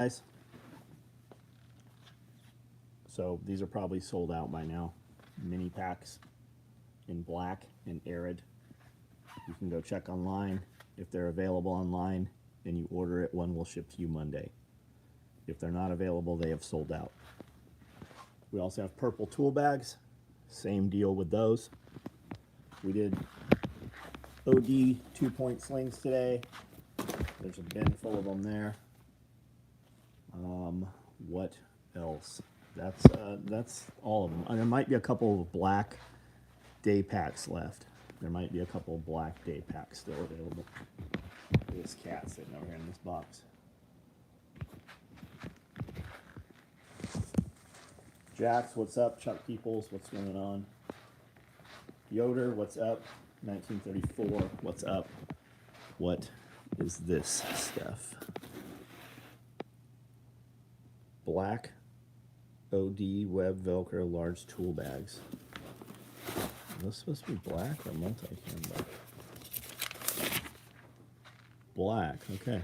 guys. So these are probably sold out by now. Mini packs in black and arid. You can go check online. If they're available online and you order it, one will ship to you Monday. If they're not available, they have sold out. We also have purple tool bags. Same deal with those. We did OD 2-point slings today. There's a bin full of them there. What else? That's all of them. There might be a couple of black day packs left. There might be a couple of black day packs still available. This cat sitting over here in this box. Jax, what's up? Chuck Peoples, what's going on? Yoder, what's up? 1934, what's up? What is this stuff? Black OD web Velcro large tool bags. Are those supposed to be black or multi-cam? Black. Okay,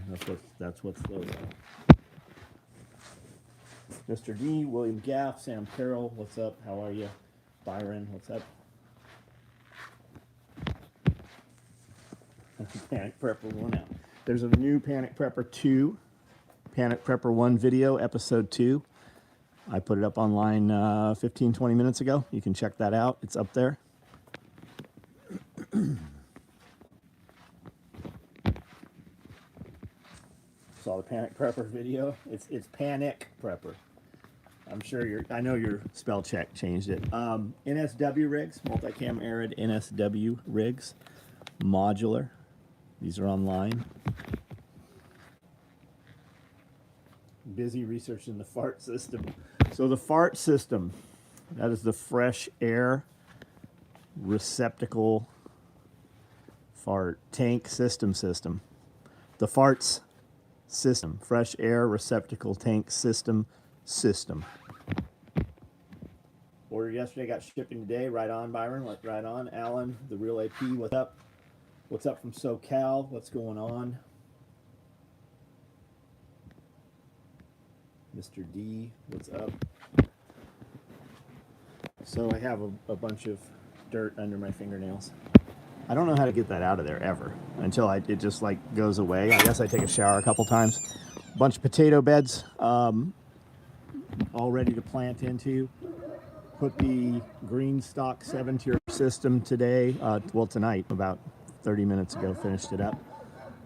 that's what those are. Mr. D, William Gaff, Sam Carroll, what's up? How are you? Byron, what's up? Panic Prepper 1 out. There's a new Panic Prepper 2, Panic Prepper 1 video, episode 2. I put it up online 15-20 minutes ago. You can check that out. It's up there. Saw the Panic Prepper video. It's Panic Prepper. I'm sure I know your spell check changed it. NSW rigs, multicam arid NSW rigs, modular. These are online. Busy researching the fart system. So the fart system, that is the fresh air receptacle fart tank system. The farts system, fresh air receptacle tank system. Ordered yesterday, got shipping today. Right on, Byron. Right on. Alan, the real AP, what's up? What's up from SoCal? What's going on? Mr. D, what's up? So I have a bunch of dirt under my fingernails. I don't know how to get that out of there ever until it just like goes away. I guess I take a shower a couple times. A bunch of potato beds all ready to plant into. Put the green stock 7-tier system today, well tonight, about 30 minutes ago, finished it up.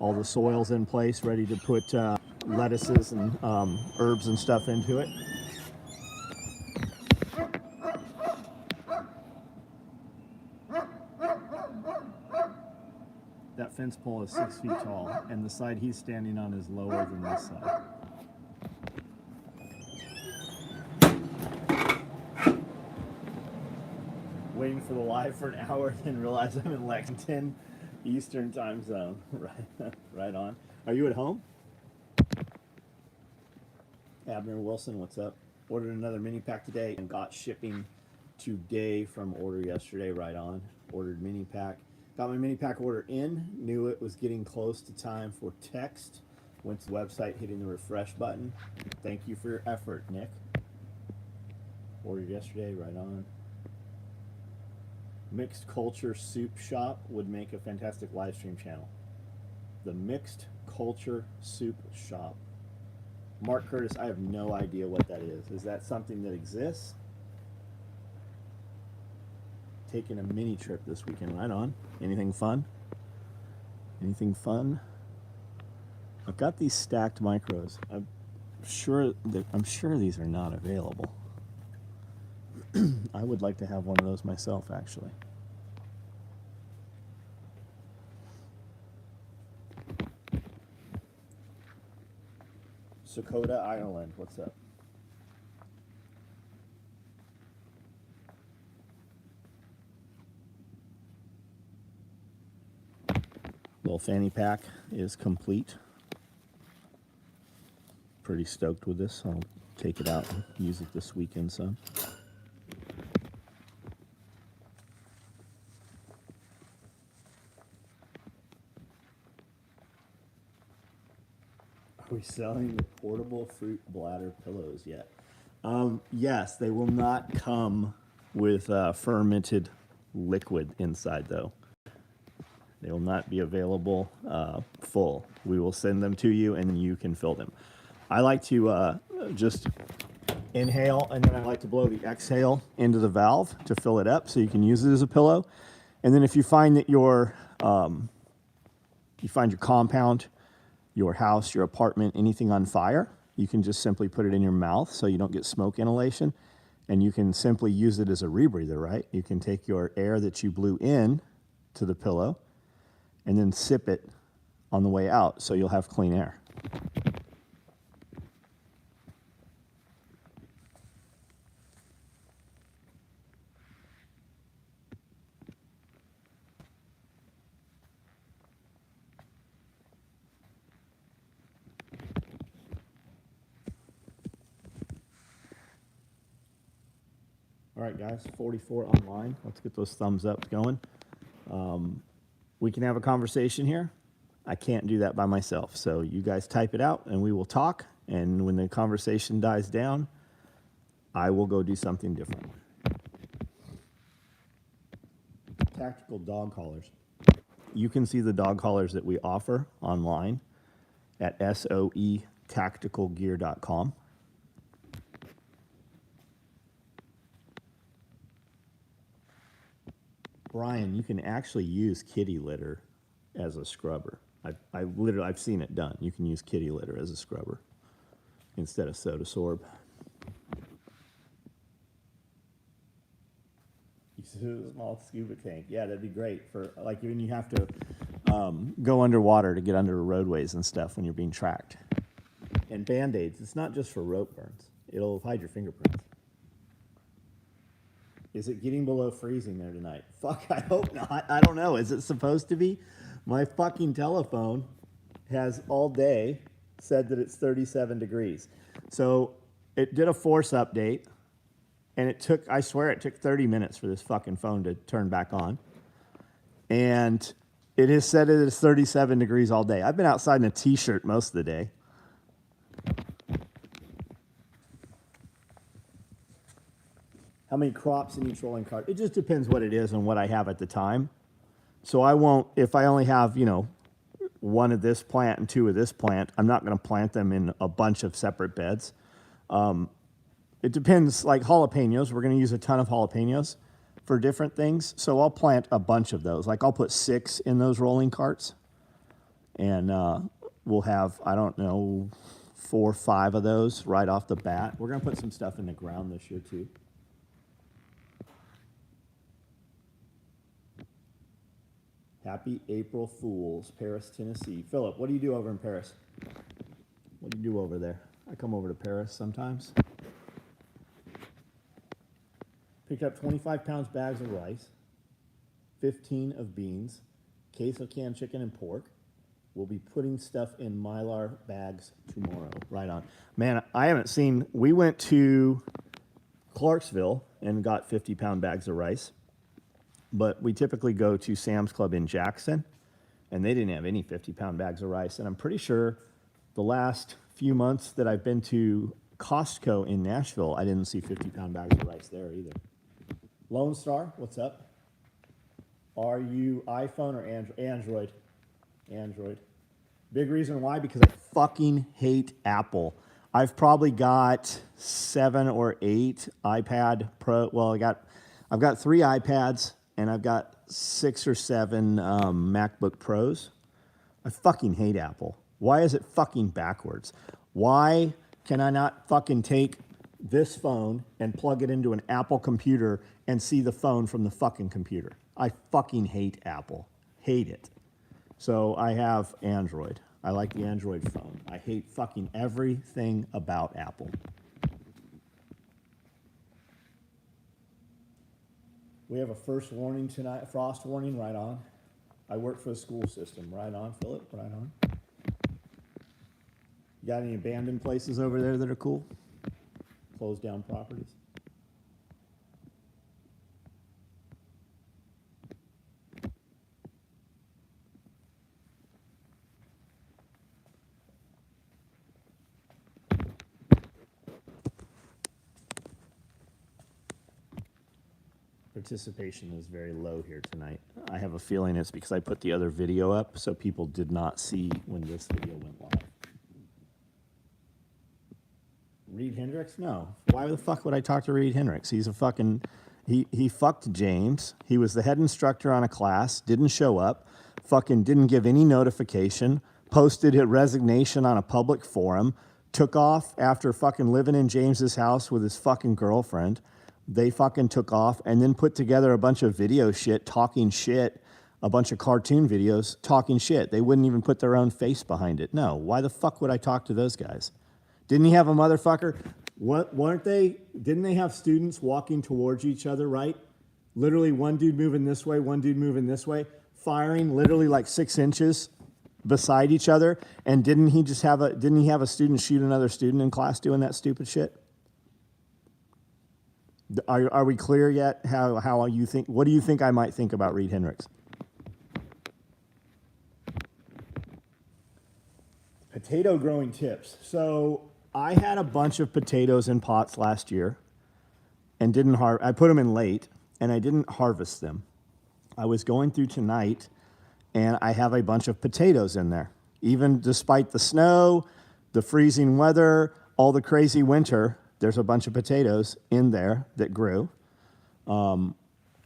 All the soil's in place, ready to put lettuces and herbs and stuff into it. That fence pole is 6 feet tall, and the side he's standing on is lower than this side. Waiting for the live for an hour, then realize I'm in Lexington, Eastern time zone. Right on. Are you at home? Abner Wilson, what's up? Ordered another mini pack today and got shipping today from order yesterday. Right on. Ordered mini pack. Got my mini pack order in. Knew it was getting close to time for text. Went to the website, hitting the refresh button. Thank you for your effort, Nick. Ordered yesterday. Right on. Mixed Culture Soup Shop would make a fantastic live stream channel. The Mixed Culture Soup Shop. Mark Curtis, I have no idea what that is. Is that something that exists? Taking a mini trip this weekend. Right on. Anything fun? Anything fun? I've got these stacked micros. I'm sure these are not available. I would like to have one of those myself, actually. Sakota, Ireland, what's up? Little fanny pack is complete. Pretty stoked with this. I'll take it out and use it this weekend some. we selling the portable fruit bladder pillows yet? Yes, they will not come with fermented liquid inside, though. They will not be available full. We will send them to you, and you can fill them. I like to just inhale, and then I like to blow the exhale into the valve to fill it up, so you can use it as a pillow. And then if you find that you find your compound, your house, your apartment, anything on fire, you can just simply put it in your mouth so you don't get smoke inhalation, and you can simply use it as a rebreather, right? You can take your air that you blew in to the pillow and then sip it on the way out, so you'll have clean air. All right, guys, 44 online. Let's get those thumbs up going. We can have a conversation here. I can't do that by myself. So you guys type it out and we will talk. And when the conversation dies down, I will go do something different. Tactical dog collars. You can see the dog collars that we offer online at soetacticalgear.com. Brian, you can actually use kitty litter as a scrubber. I've seen it done. You can use kitty litter as a scrubber instead of soda sorb. You said a small scuba tank. Yeah, that'd be great for like when you have to go underwater to get under roadways and stuff when you're being tracked. And Band-Aids, it's not just for rope burns. It'll hide your fingerprints. Is it getting below freezing there tonight? Fuck, I hope not. I don't know. Is it supposed to be? My fucking telephone has all day said that it's 37 degrees. So it did a force update, and it took, I swear it took 30 minutes for this fucking phone to turn back on. And it has said it is 37 degrees all day. I've been outside in a t-shirt most of the day. How many crops in each rolling cart? It just depends what it is and what I have at the time. So I won't, if I only have, one of this plant and two of this plant, I'm not going to plant them in a bunch of separate beds. It depends, like jalapenos, we're going to use a ton of jalapenos for different things. So I'll plant a bunch of those. Like I'll put 6 in those rolling carts. And we'll have, 4 or 5 of those right off the bat. We're going to put some stuff in the ground this year too. Happy April Fools, Paris, Tennessee. Philip, what do you do over in Paris? What do you do over there? I come over to Paris sometimes. Picked up 25 pounds bags of rice, 15 of beans, case of canned chicken and pork. We'll be putting stuff in Mylar bags tomorrow. Right on. Man, I haven't seen, we went to Clarksville and got 50-pound bags of rice. But we typically go to Sam's Club in Jackson, and they didn't have any 50-pound bags of rice. And I'm pretty sure the last few months that I've been to Costco in Nashville, I didn't see 50-pound bags of rice there either. Lone Star, what's up? Are you iPhone or Android? Android. Big reason why, because I fucking hate Apple. I've probably got 7 or 8 iPad Pro. Well, I've got 3 iPads. And I've got 6 or 7 MacBook Pros. I fucking hate Apple. Why is it fucking backwards? Why can I not fucking take this phone and plug it into an Apple computer and see the phone from the fucking computer? I fucking hate Apple. Hate it. So I have Android. I like the Android phone. I hate fucking everything about Apple. We have a first warning tonight, frost warning, right on. I work for the school system, right on, Philip, right on. You got any abandoned places over there that are cool? Closed down properties? Participation is very low here tonight. I have a feeling it's because I put the other video up, so people did not see when this video went live. Reed Hendricks? No. Why the fuck would I talk to Reed Hendricks? He's a fucking... He fucked James. He was the head instructor on a class, didn't show up, fucking didn't give any notification, posted a resignation on a public forum, took off after fucking living in James's house with his fucking girlfriend. They fucking took off and then put together a bunch of video shit, talking shit, a bunch of cartoon videos, talking shit. They wouldn't even put their own face behind it. No, why the fuck would I talk to those guys? Didn't he have a motherfucker? Didn't they have students walking towards each other, right? Literally one dude moving this way, one dude moving this way, firing literally like 6 inches beside each other. And didn't he have a student shoot another student in class doing that stupid shit? Are we clear yet how you think? What do you think I might think about Reed Hendricks? Potato growing tips. So I had a bunch of potatoes in pots last year and I put them in late and I didn't harvest them. I was going through tonight and I have a bunch of potatoes in there. Even despite the snow, the freezing weather, all the crazy winter, there's a bunch of potatoes in there that grew. And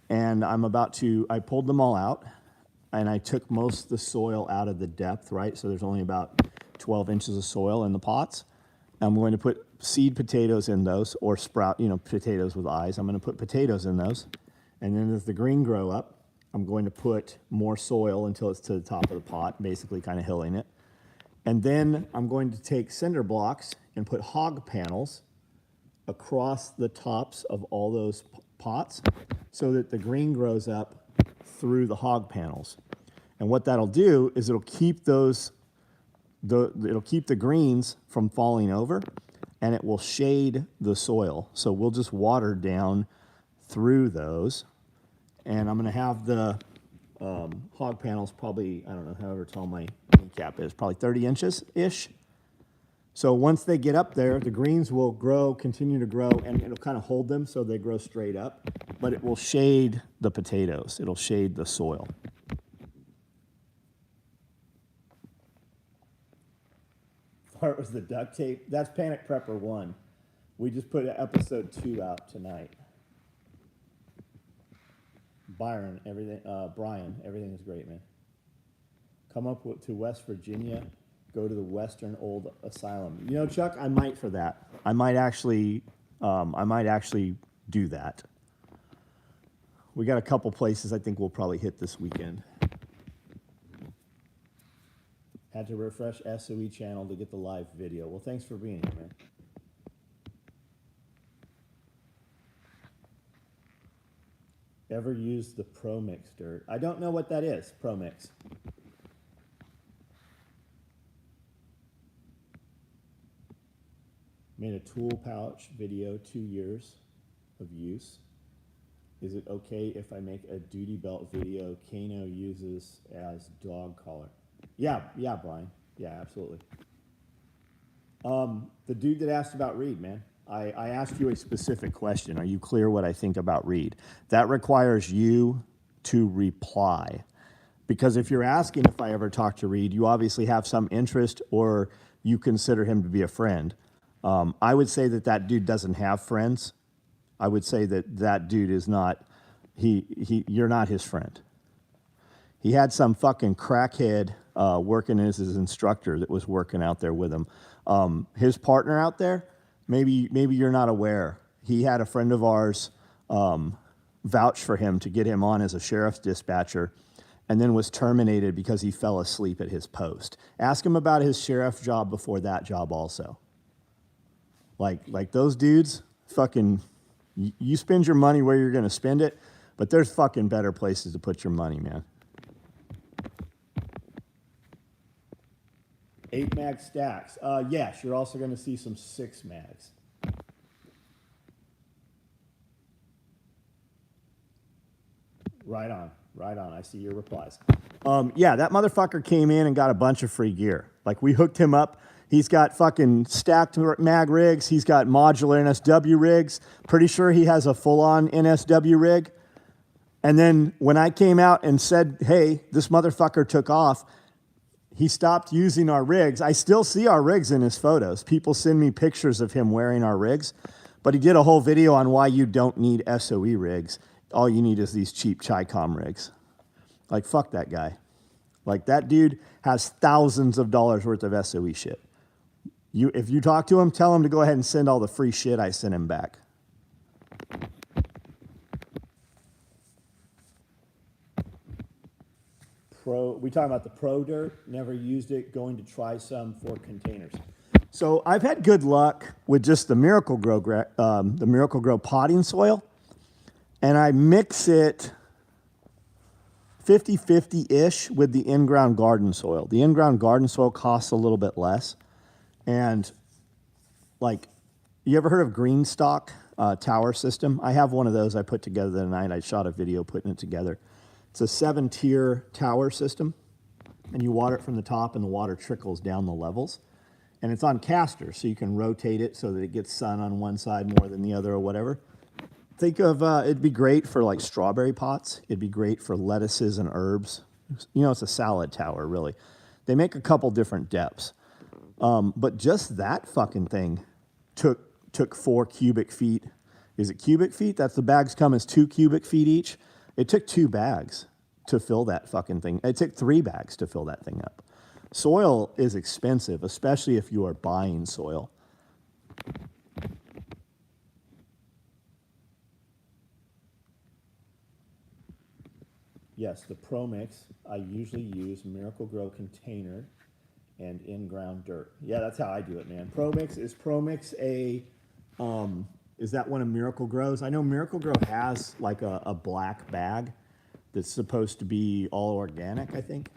I pulled them all out and I took most of the soil out of the depth, right? So there's only about 12 inches of soil in the pots. I'm going to put seed potatoes in those, or sprout, potatoes with eyes. I'm going to put potatoes in those. And then as the green grow up, I'm going to put more soil until it's to the top of the pot, basically kind of hilling it. And then I'm going to take cinder blocks and put hog panels across the tops of all those pots so that the green grows up through the hog panels. And what that'll do is it'll keep it'll keep the greens from falling over, and it will shade the soil. So we'll just water down through those. And I'm going to have the hog panels probably, I don't know, however tall my kneecap is, probably 30 inches-ish. So once they get up there, the greens will grow, continue to grow, and it'll kind of hold them so they grow straight up. But it will shade the potatoes. It'll shade the soil. Part was the duct tape. That's Panic Prepper 1. We just put episode 2 out tonight. Brian, everything is great, man. Come up to West Virginia, go to the Western Old Asylum. Chuck, I might for that. I might actually do that. We got a couple places I think we'll probably hit this weekend. Had to refresh SOE channel to get the live video. Well, thanks for being here, man. Ever used the ProMix dirt? I don't know what that is, ProMix. Made a tool pouch video, 2 years of use. Is it okay if I make a duty belt video Kano uses as dog collar? Yeah, Brian. Yeah, absolutely. The dude that asked about Reed, man. I asked you a specific question. Are you clear what I think about Reed? That requires you to reply. Because if you're asking if I ever talk to Reed, you obviously have some interest or you consider him to be a friend. I would say that dude doesn't have friends. I would say that dude is not, you're not his friend. He had some fucking crackhead working as his instructor that was working out there with him. His partner out there, maybe you're not aware. He had a friend of ours vouch for him to get him on as a sheriff's dispatcher and then was terminated because he fell asleep at his post. Ask him about his sheriff job before that job also. Like those dudes, fucking, you spend your money where you're going to spend it, but there's fucking better places to put your money, man. 8 mag stacks. Yes, you're also going to see some 6 mags. Right on. I see your replies. Yeah, that motherfucker came in and got a bunch of free gear. Like, we hooked him up. He's got fucking stacked mag rigs. He's got modular NSW rigs. Pretty sure he has a full-on NSW rig. And then when I came out and said, hey, this motherfucker took off, he stopped using our rigs. I still see our rigs in his photos. People send me pictures of him wearing our rigs, but he did a whole video on why you don't need SOE rigs. All you need is these cheap Chi-Com rigs. Like, fuck that guy. Like, that dude has thousands of dollars worth of SOE shit. If you talk to him, tell him to go ahead and send all the free shit I sent him back. We talking about the Pro Dirt, never used it, going to try some for containers. So I've had good luck with just the Miracle Grow potting soil, and I mix it 50-50-ish with the in-ground garden soil. The in-ground garden soil costs a little bit less, and like, you ever heard of Greenstock tower system? I have one of those I put together the night. I shot a video putting it together. It's a 7-tier tower system, and you water it from the top, and the water trickles down the levels. And it's on casters, so you can rotate it so that it gets sun on one side more than the other or whatever. Think of, it'd be great for like strawberry pots. It'd be great for lettuces and herbs. You know, it's a salad tower, really. They make a couple different depths. But just that fucking thing took 4 cubic feet. Is it cubic feet? That's the bags come as 2 cubic feet each. It took 2 bags to fill that fucking thing. It took 3 bags to fill that thing up. Soil is expensive, especially if you are buying soil. Yes, the Pro Mix, I usually use Miracle Grow container and in-ground dirt. Yeah, that's how I do it, man. Pro Mix, is that one of Miracle Grow's? I know Miracle Grow has like a black bag that's supposed to be all organic, I think.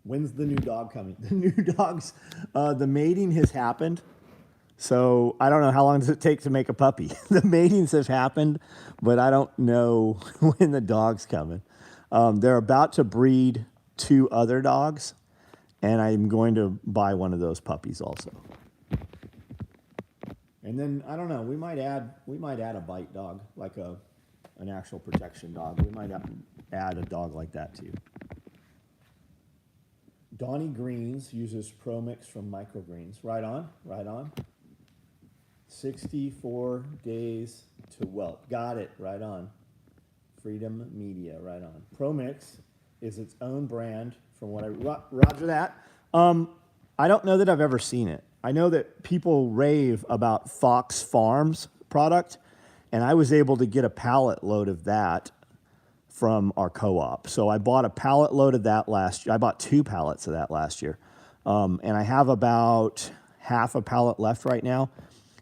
When's the new dog coming? The new dogs, the mating has happened. So I don't know, how long does it take to make a puppy? The matings have happened, but I don't know when the dog's coming. They're about to breed 2 other dogs, and I'm going to buy one of those puppies also. And then, I don't know, we might add a bite dog, like an actual protection dog. We might add a dog like that too. Donnie Greens uses Pro Mix from Microgreens. Right on, right on. 64 days to whelp. Got it, right on. Freedom Media, right on. Pro Mix is its own brand from what roger that. I don't know that I've ever seen it. I know that people rave about Fox Farms product, and I was able to get a pallet load of that from our co-op. So I bought a pallet load of that last year. I bought 2 pallets of that last year. And I have about half a pallet left right now,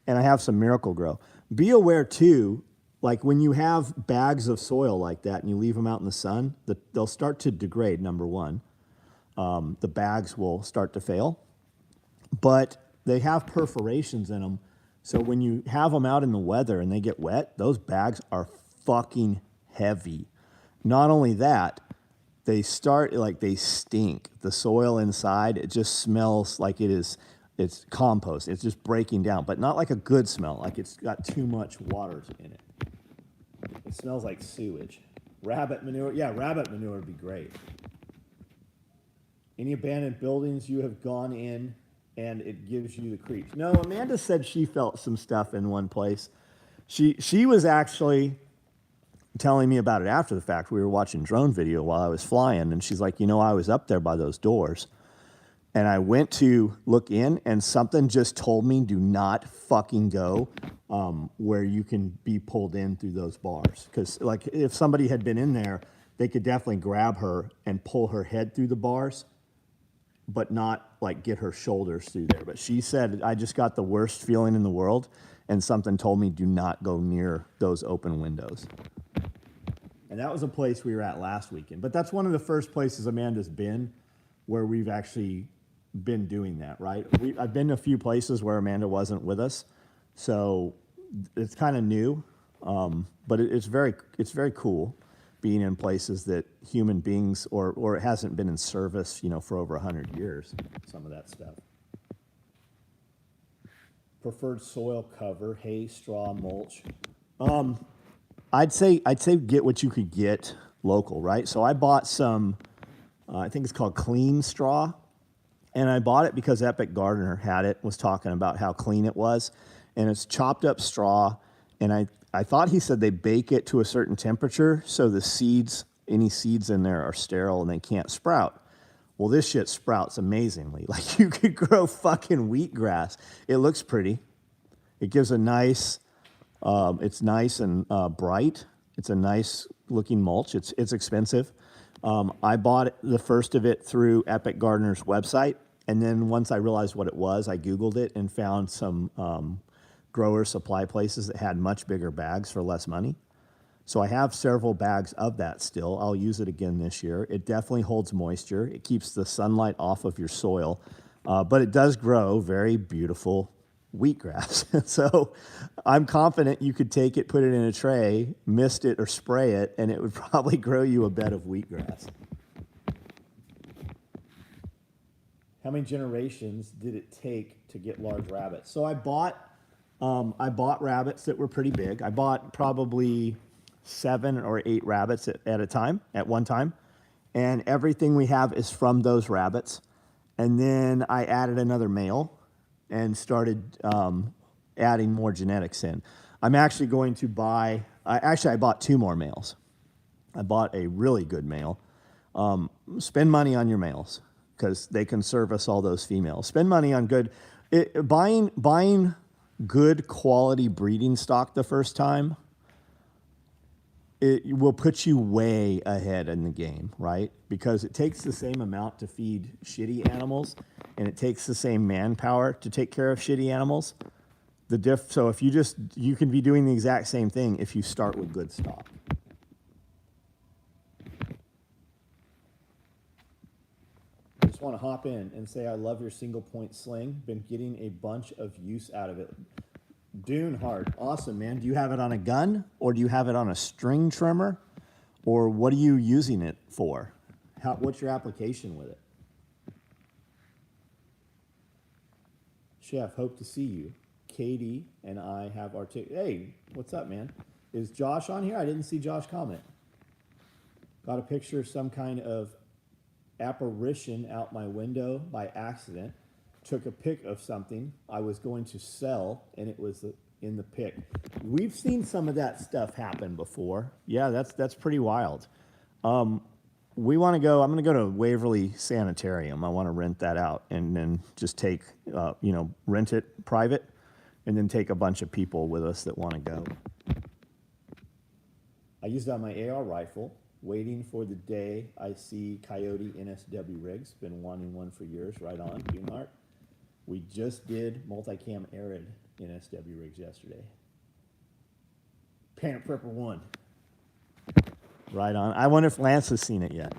and I have some Miracle Grow. Be aware too, like when you have bags of soil like that and you leave them out in the sun, they'll start to degrade, number one. The bags will start to fail, but they have perforations in them. So when you have them out in the weather and they get wet, those bags are fucking heavy. Not only that, they stink. The soil inside, it just smells like it's compost. It's just breaking down, but not like a good smell, like it's got too much water in it. It smells like sewage. Rabbit manure, yeah, rabbit manure would be great. Any abandoned buildings you have gone in and it gives you the creeps? No, Amanda said she felt some stuff in one place. She was actually telling me about it after the fact. We were watching drone video while I was flying, and she's like, I was up there by those doors, and I went to look in, and something just told me, do not fucking go where you can be pulled in through those bars. Because like if somebody had been in there, they could definitely grab her and pull her head through the bars, but not like get her shoulders through there. But she said, I just got the worst feeling in the world, and something told me, do not go near those open windows. And that was a place we were at last weekend. But that's one of the first places Amanda's been where we've actually been doing that, right? I've been to a few places where Amanda wasn't with us, so it's kind of new, but it's very cool being in places that human beings or it hasn't been in service, for over 100 years. Some of that stuff. Preferred soil cover: hay, straw, mulch. I'd say get what you could get local, right? So I bought some, I think it's called clean straw, and I bought it because Epic Gardener had it, was talking about how clean it was, and it's chopped up straw, and I thought he said they bake it to a certain temperature so the seeds, any seeds in there are sterile and they can't sprout. Well, this shit sprouts amazingly. Like you could grow fucking wheatgrass. It looks pretty. It gives a nice, it's nice and bright. It's a nice looking mulch. It's expensive. I bought the first of it through Epic Gardener's website, and then once I realized what it was, I Googled it and found some grower supply places that had much bigger bags for less money. So I have several bags of that still. I'll use it again this year. It definitely holds moisture. It keeps the sunlight off of your soil, but it does grow very beautiful wheatgrass. So I'm confident you could take it, put it in a tray, mist it or spray it, and it would probably grow you a bed of wheatgrass. How many generations did it take to get large rabbits? So I bought rabbits that were pretty big. I bought probably 7 or 8 rabbits at one time. And everything we have is from those rabbits. And then I added another male and started adding more genetics in. I'm actually going to buy, I bought 2 more males. I bought a really good male. Spend money on your males because they can service all those females. Spend money on buying good quality breeding stock the first time, it will put you way ahead in the game, right? Because it takes the same amount to feed shitty animals, and it takes the same manpower to take care of shitty animals. So if you can be doing the exact same thing if you start with good stock. I just want to hop in and say I love your single point sling. Been getting a bunch of use out of it. Dune hard. Awesome, man. Do you have it on a gun, or do you have it on a string trimmer, or what are you using it for? What's your application with it? Chef, hope to see you. Katie and I have hey, what's up, man? Is Josh on here? I didn't see Josh comment. Got a picture of some kind of apparition out my window by accident. Took a pic of something I was going to sell, and it was in the pic. We've seen some of that stuff happen before. Yeah, that's pretty wild. We want to go. I'm going to go to Waverly Sanitarium. I want to rent that out, and then just take, rent it private, and then take a bunch of people with us that want to go. I used it on my AR rifle, waiting for the day I see Coyote NSW rigs. Been wanting one for years. Right on, Dunehart. We just did multicam arid NSW rigs yesterday. Panic Prepper 1. Right on. I wonder if Lance has seen it yet.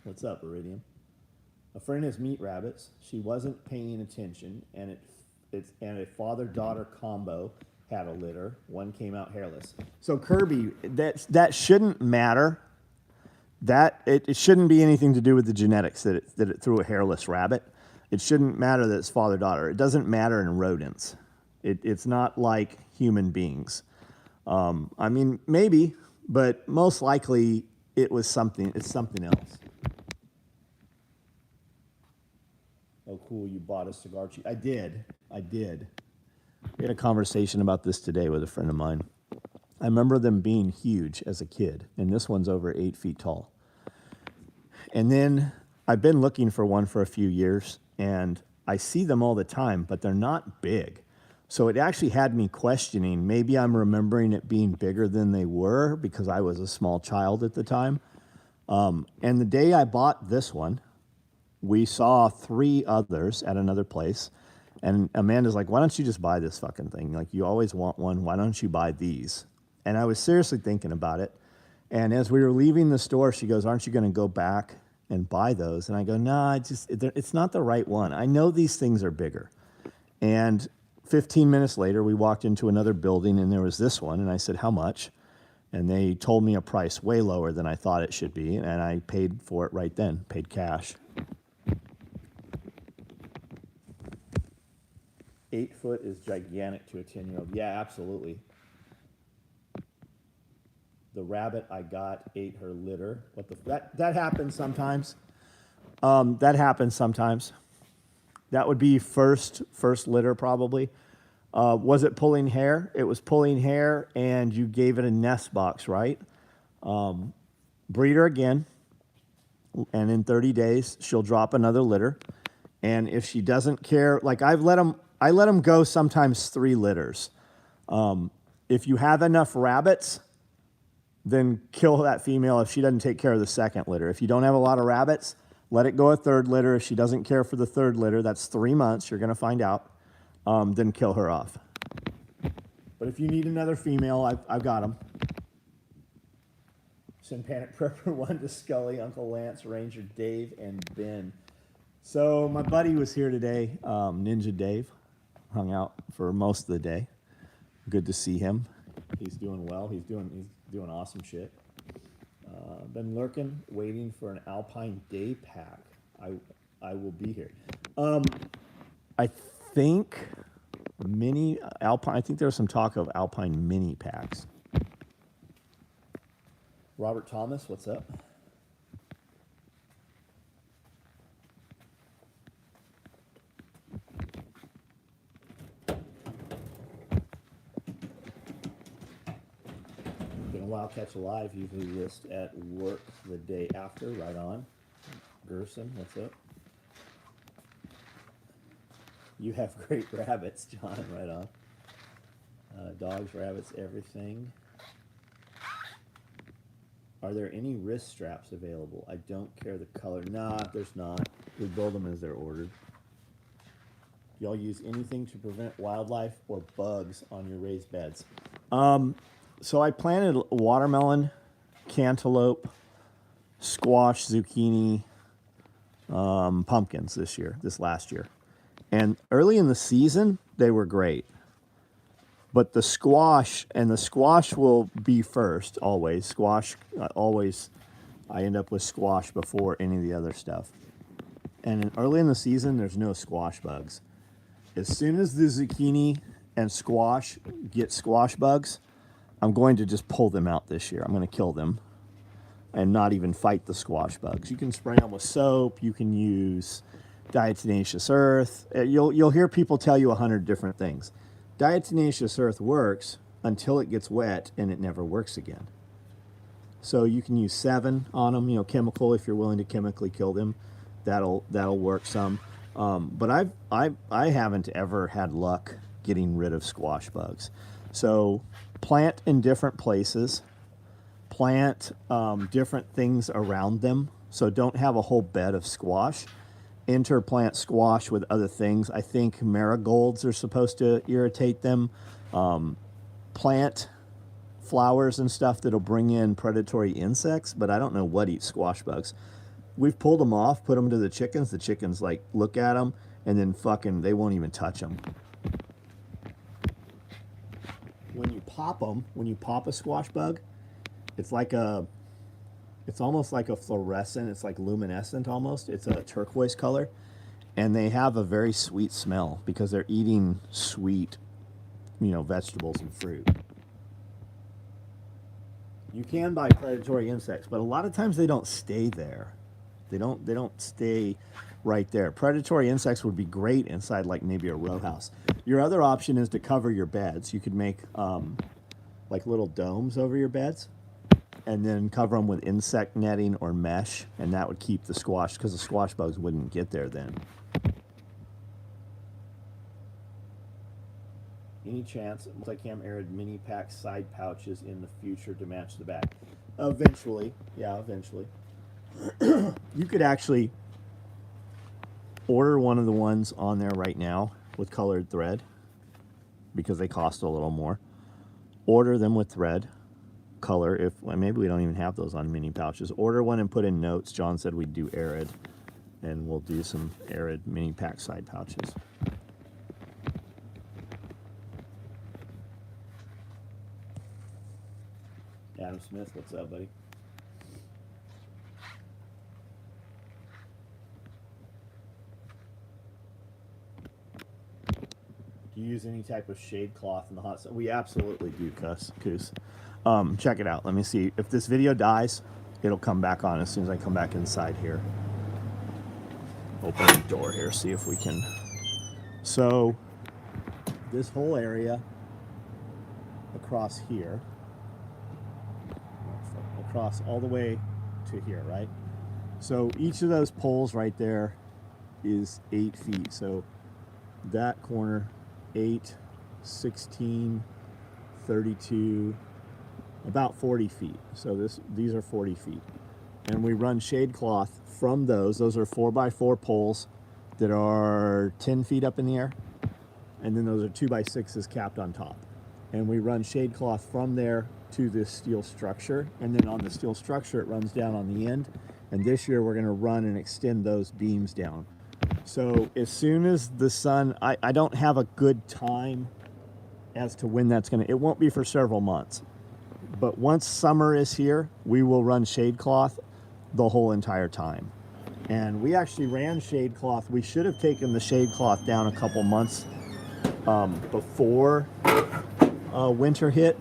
What's up, Iridium? A friend has meat rabbits. She wasn't paying attention, and a father-daughter combo had a litter. One came out hairless. So Kirby, that shouldn't matter. It shouldn't be anything to do with the genetics that it threw a hairless rabbit. It shouldn't matter that it's father-daughter. It doesn't matter in rodents. It's not like human beings. I mean, maybe, but most likely it's something else. Oh, cool, you bought a cigar cheese. I did. We had a conversation about this today with a friend of mine. I remember them being huge as a kid, and this one's over 8 feet tall. And then I've been looking for one for a few years, and I see them all the time, but they're not big. So it actually had me questioning, maybe I'm remembering it being bigger than they were because I was a small child at the time. And the day I bought this one, we saw 3 others at another place. And Amanda's like, why don't you just buy this fucking thing? Like, you always want one. Why don't you buy these? And I was seriously thinking about it. And as we were leaving the store, she goes, aren't you going to go back and buy those? And I go, nah, it's not the right one. I know these things are bigger. And 15 minutes later, we walked into another building, and there was this one. And I said, how much? And they told me a price way lower than I thought it should be. And I paid for it right then, paid cash. 8 foot is gigantic to a 10-year-old. Yeah, absolutely. The rabbit I got ate her litter. What the that happens sometimes. That happens sometimes. That would be first litter probably. Was it pulling hair? It was pulling hair, and you gave it a nest box, right? Breed her again, and in 30 days she'll drop another litter. And if she doesn't care, like I let them go sometimes 3 litters. If you have enough rabbits, then kill that female if she doesn't take care of the second litter. If you don't have a lot of rabbits, let it go a 3rd litter. If she doesn't care for the 3rd litter, that's 3 months. You're going to find out. Then kill her off. But if you need another female, I've got them. Send Panic Prepper 1 to Scully, Uncle Lance, Ranger Dave, and Ben. So my buddy was here today, Ninja Dave. Hung out for most of the day. Good to see him. He's doing well. He's doing awesome shit. Been lurking, waiting for an Alpine day pack. I will be here. I think mini Alpine. I think there was some talk of Alpine mini packs. Robert Thomas, what's up? Been a while. Catch a live. Usually list at work the day after. Right on. Gerson, what's up? You have great rabbits, John. Right on. Dogs, rabbits, everything. Are there any wrist straps available? I don't care the color. Nah, there's not. We build them as they're ordered. Y'all use anything to prevent wildlife or bugs on your raised beds? So I planted watermelon, cantaloupe, squash, zucchini, pumpkins this last year. And early in the season, they were great. But the squash will be first, always. Squash, always, I end up with squash before any of the other stuff. And early in the season, there's no squash bugs. As soon as the zucchini and squash get squash bugs, I'm going to just pull them out this year. I'm going to kill them and not even fight the squash bugs. You can spray them with soap. You can use diatomaceous earth. You'll hear people tell you 100 different things. Diatomaceous earth works until it gets wet and it never works again. So you can use 7 on them, chemical, if you're willing to chemically kill them. That'll work some. But I haven't ever had luck getting rid of squash bugs. So plant in different places. Plant different things around them. So don't have a whole bed of squash. Interplant squash with other things. I think marigolds are supposed to irritate them. Plant flowers and stuff that'll bring in predatory insects, but I don't know what eats squash bugs. We've pulled them off, put them to the chickens. The chickens look at them and then they won't even touch them. When you pop a squash bug, it's almost like a fluorescent. It's like luminescent almost. It's a turquoise color. And they have a very sweet smell because they're eating sweet, vegetables and fruit. You can buy predatory insects, but a lot of times they don't stay there. They don't stay right there. Predatory insects would be great inside maybe a row house. Your other option is to cover your beds. You could make little domes over your beds, and then cover them with insect netting or mesh, and that would keep the squash, because the squash bugs wouldn't get there then. Any chance multi-cam arid mini pack side pouches in the future to match the back? Eventually, yeah, eventually. You could actually order one of the ones on there right now with colored thread, because they cost a little more. Order them with thread. Color, maybe we don't even have those on mini pouches. Order one and put in notes. John said we'd do arid, and we'll do some arid mini pack side pouches. Adam Smith, what's up, buddy? Do you use any type of shade cloth in the hot sun? We absolutely do, Coos. Check it out. Let me see. If this video dies, it'll come back on as soon as I come back inside here. Open the door here, see if we can. So, this whole area across here, across all the way to here, right? So each of those poles right there is 8 feet. So that corner, 8, 16, 32, about 40 feet. So these are 40 feet. And we run shade cloth from those. Those are 4x4 poles that are 10 feet up in the air. And then those are 2x6s capped on top. And we run shade cloth from there to this steel structure. And then on the steel structure, it runs down on the end. And this year we're gonna run and extend those beams down. So as soon as the sun, I don't have a good time as to when that's gonna, it won't be for several months. But once summer is here, we will run shade cloth the whole entire time. And we actually ran shade cloth. We should have taken the shade cloth down a couple months before winter hit,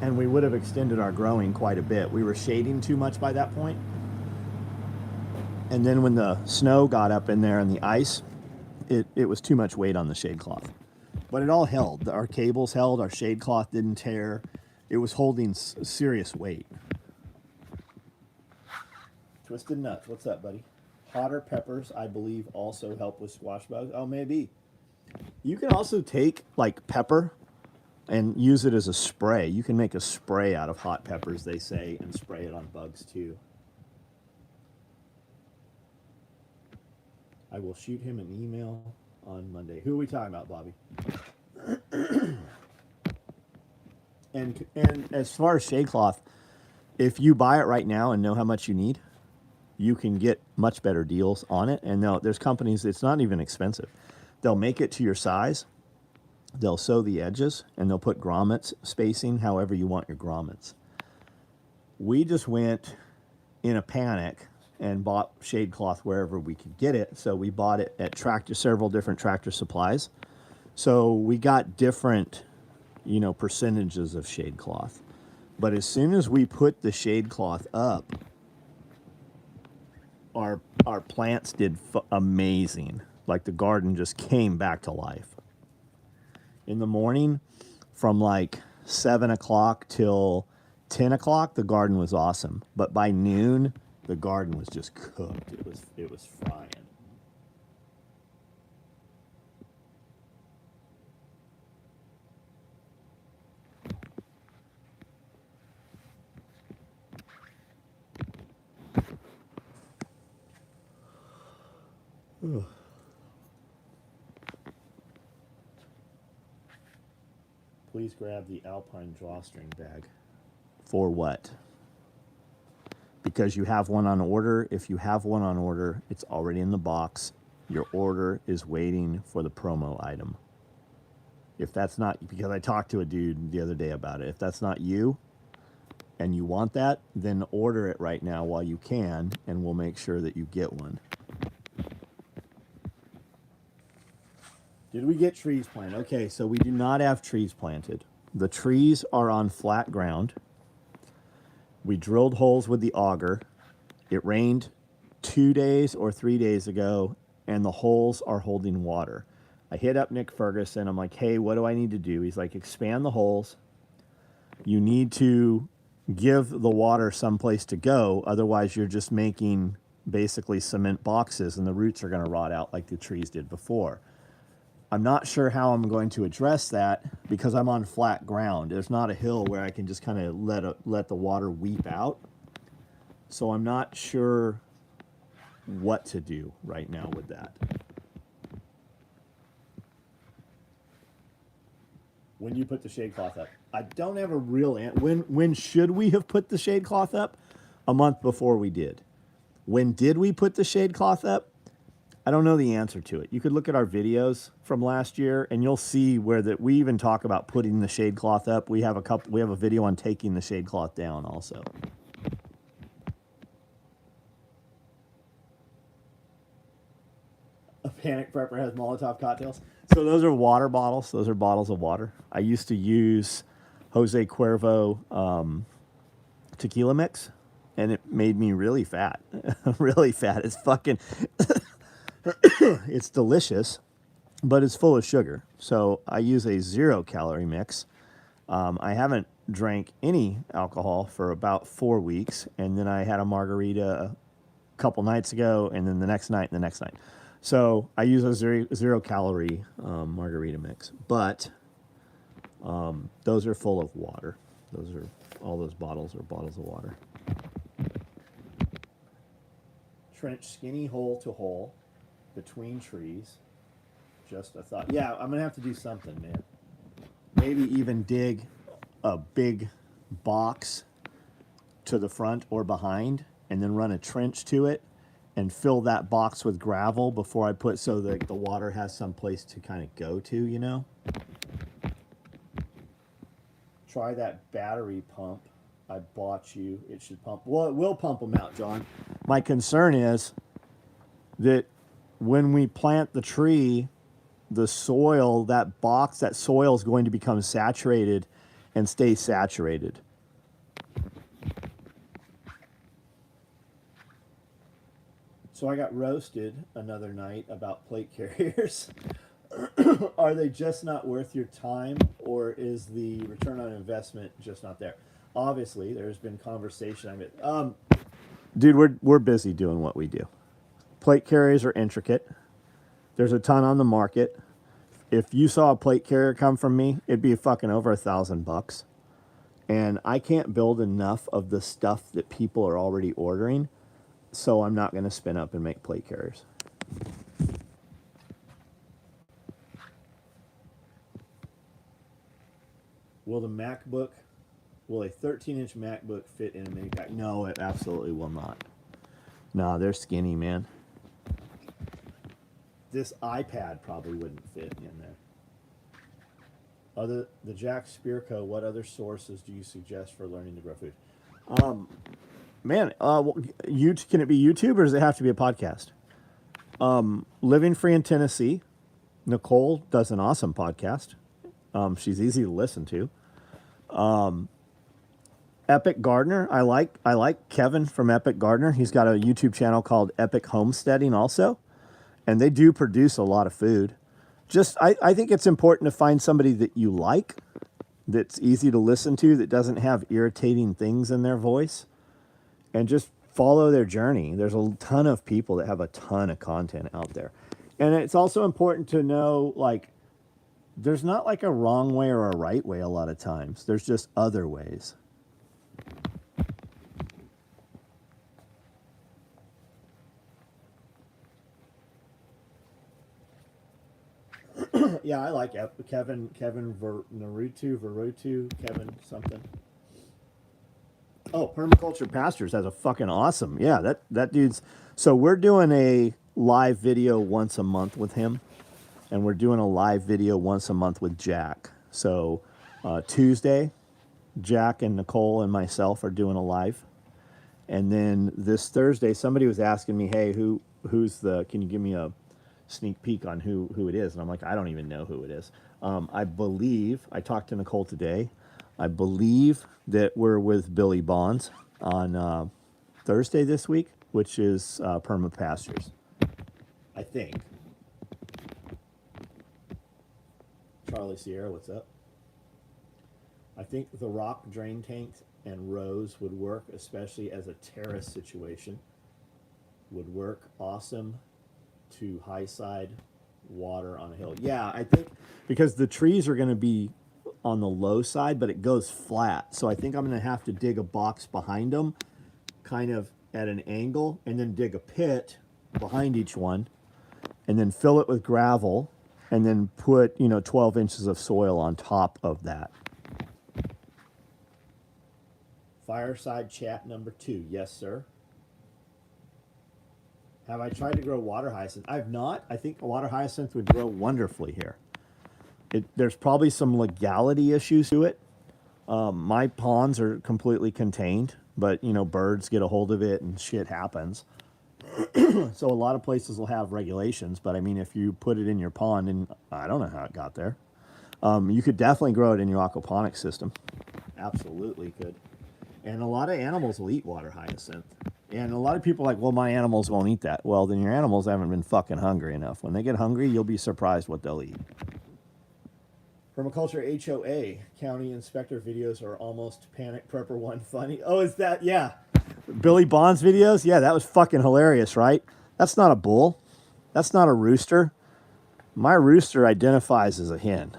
and we would have extended our growing quite a bit. We were shading too much by that point. And then when the snow got up in there and the ice, it was too much weight on the shade cloth. But it all held. Our cables held, our shade cloth didn't tear. It was holding serious weight. Twisted Nuts, what's up, buddy? Hotter peppers, I believe, also help with squash bugs. Oh, maybe. You can also take, like, pepper and use it as a spray. You can make a spray out of hot peppers, they say, and spray it on bugs, too. I will shoot him an email on Monday. Who are we talking about, Bobby? And as far as shade cloth, if you buy it right now and know how much you need, you can get much better deals on it. And there's companies, it's not even expensive. They'll make it to your size. They'll sew the edges, and they'll put grommets spacing however you want your grommets. We just went in a panic and bought shade cloth wherever we could get it. So we bought it at several different Tractor Supplies. So we got different, percentages of shade cloth. But as soon as we put the shade cloth up, our plants did amazing. Like the garden just came back to life. In the morning, from like 7 o'clock till 10 o'clock, the garden was awesome. But by noon, the garden was just cooked. It was frying. Ugh. Please grab the Alpine drawstring bag. For what? Because you have one on order. If you have one on order, it's already in the box. Your order is waiting for the promo item. If that's not, because I talked to a dude the other day about it. If that's not you and you want that, then order it right now while you can, and we'll make sure that you get one. Did we get trees planted? Okay, so we do not have trees planted. The trees are on flat ground. We drilled holes with the auger. It rained 2 days or 3 days ago, and the holes are holding water. I hit up Nick Ferguson. I'm like, hey, what do I need to do? He's like, expand the holes. You need to give the water someplace to go. Otherwise, you're just making basically cement boxes, and the roots are going to rot out like the trees did before. I'm not sure how I'm going to address that because I'm on flat ground. There's not a hill where I can just kind of let the water weep out. So I'm not sure what to do right now with that. When you put the shade cloth up? I don't have a real answer. When should we have put the shade cloth up? A month before we did. When did we put the shade cloth up? I don't know the answer to it. You could look at our videos from last year, and you'll see where we even talk about putting the shade cloth up. We have a video on taking the shade cloth down also. A panic prepper has Molotov cocktails. So those are water bottles. Those are bottles of water. I used to use Jose Cuervo tequila mix, and it made me really fat. Really fat. It's fucking, it's delicious, but it's full of sugar. So I use a 0-calorie mix. I haven't drank any alcohol for about 4 weeks, and then I had a margarita a couple nights ago, and then the next night, and the next night. So I use a 0-calorie margarita mix, but those are full of water. Those are all those bottles are bottles of water. Trench skinny hole to hole between trees. Just a thought. Yeah, I'm gonna have to do something, man. Maybe even dig a big box to the front or behind, and then run a trench to it, and fill that box with gravel before I put, so that the water has some place to kind of go to, you know. Try that battery pump I bought you. It should pump. Well, it will pump them out, John. My concern is that when we plant the tree, the soil, that box, that soil is going to become saturated and stay saturated. So I got roasted another night about plate carriers. Are they just not worth your time, or is the return on investment just not there? Obviously, there's been conversation. Dude, we're busy doing what we do. Plate carriers are intricate. There's a ton on the market. If you saw a plate carrier come from me, it'd be fucking over $1,000. And I can't build enough of the stuff that people are already ordering, so I'm not going to spin up and make plate carriers. Will a 13-inch MacBook fit in a mini pack? No, it absolutely will not. No, they're skinny, man. This iPad probably wouldn't fit in there. The Jack Spirko, what other sources do you suggest for learning to grow food? Can it be YouTube, or does it have to be a podcast? Living Free in Tennessee, Nicole does an awesome podcast. She's easy to listen to. Epic Gardener, I like Kevin from Epic Gardener. He's got a YouTube channel called Epic Homesteading also, and they do produce a lot of food. I think it's important to find somebody that you like, that's easy to listen to, that doesn't have irritating things in their voice, and just follow their journey. There's a ton of people that have a ton of content out there. And it's also important to know, like, there's not like a wrong way or a right way a lot of times. There's just other ways. Yeah, I like Kevin Verutu, Kevin something. Oh, Permaculture Pastures has a fucking awesome. Yeah, that dude's. So we're doing a live video once a month with him, and we're doing a live video once a month with Jack. So Tuesday, Jack and Nicole and myself are doing a live, and then this Thursday, somebody was asking me, "Hey, can you give me a sneak peek on who it is?" And I'm like, I don't even know who it is. I believe I talked to Nicole today. I believe that we're with Billy Bonds on Thursday this week, which is Perma Pastures, I think. Charlie Sierra, what's up? I think the rock drain tanks and rows would work, especially as a terrace situation. Would work awesome to high side water on a hill. Yeah, I think because the trees are going to be on the low side, but it goes flat. So I think I'm going to have to dig a box behind them, kind of at an angle, and then dig a pit behind each one, and then fill it with gravel, and then put, 12 inches of soil on top of that. Fireside chat number 2. Yes, sir. Have I tried to grow water hyacinth? I've not. I think water hyacinth would grow wonderfully here. There's probably some legality issues to it. My ponds are completely contained, but birds get a hold of it and shit happens. So a lot of places will have regulations, but I mean, if you put it in your pond, and I don't know how it got there, you could definitely grow it in your aquaponics system. Absolutely could. And a lot of animals will eat water hyacinth. And a lot of people are like, well, my animals won't eat that. Well, then your animals haven't been fucking hungry enough. When they get hungry, you'll be surprised what they'll eat. Permaculture HOA, county inspector videos are almost Panic Prepper 1 funny. Oh, is that? Yeah. Billy Bond's videos? Yeah, that was fucking hilarious, right? That's not a bull. That's not a rooster. My rooster identifies as a hen.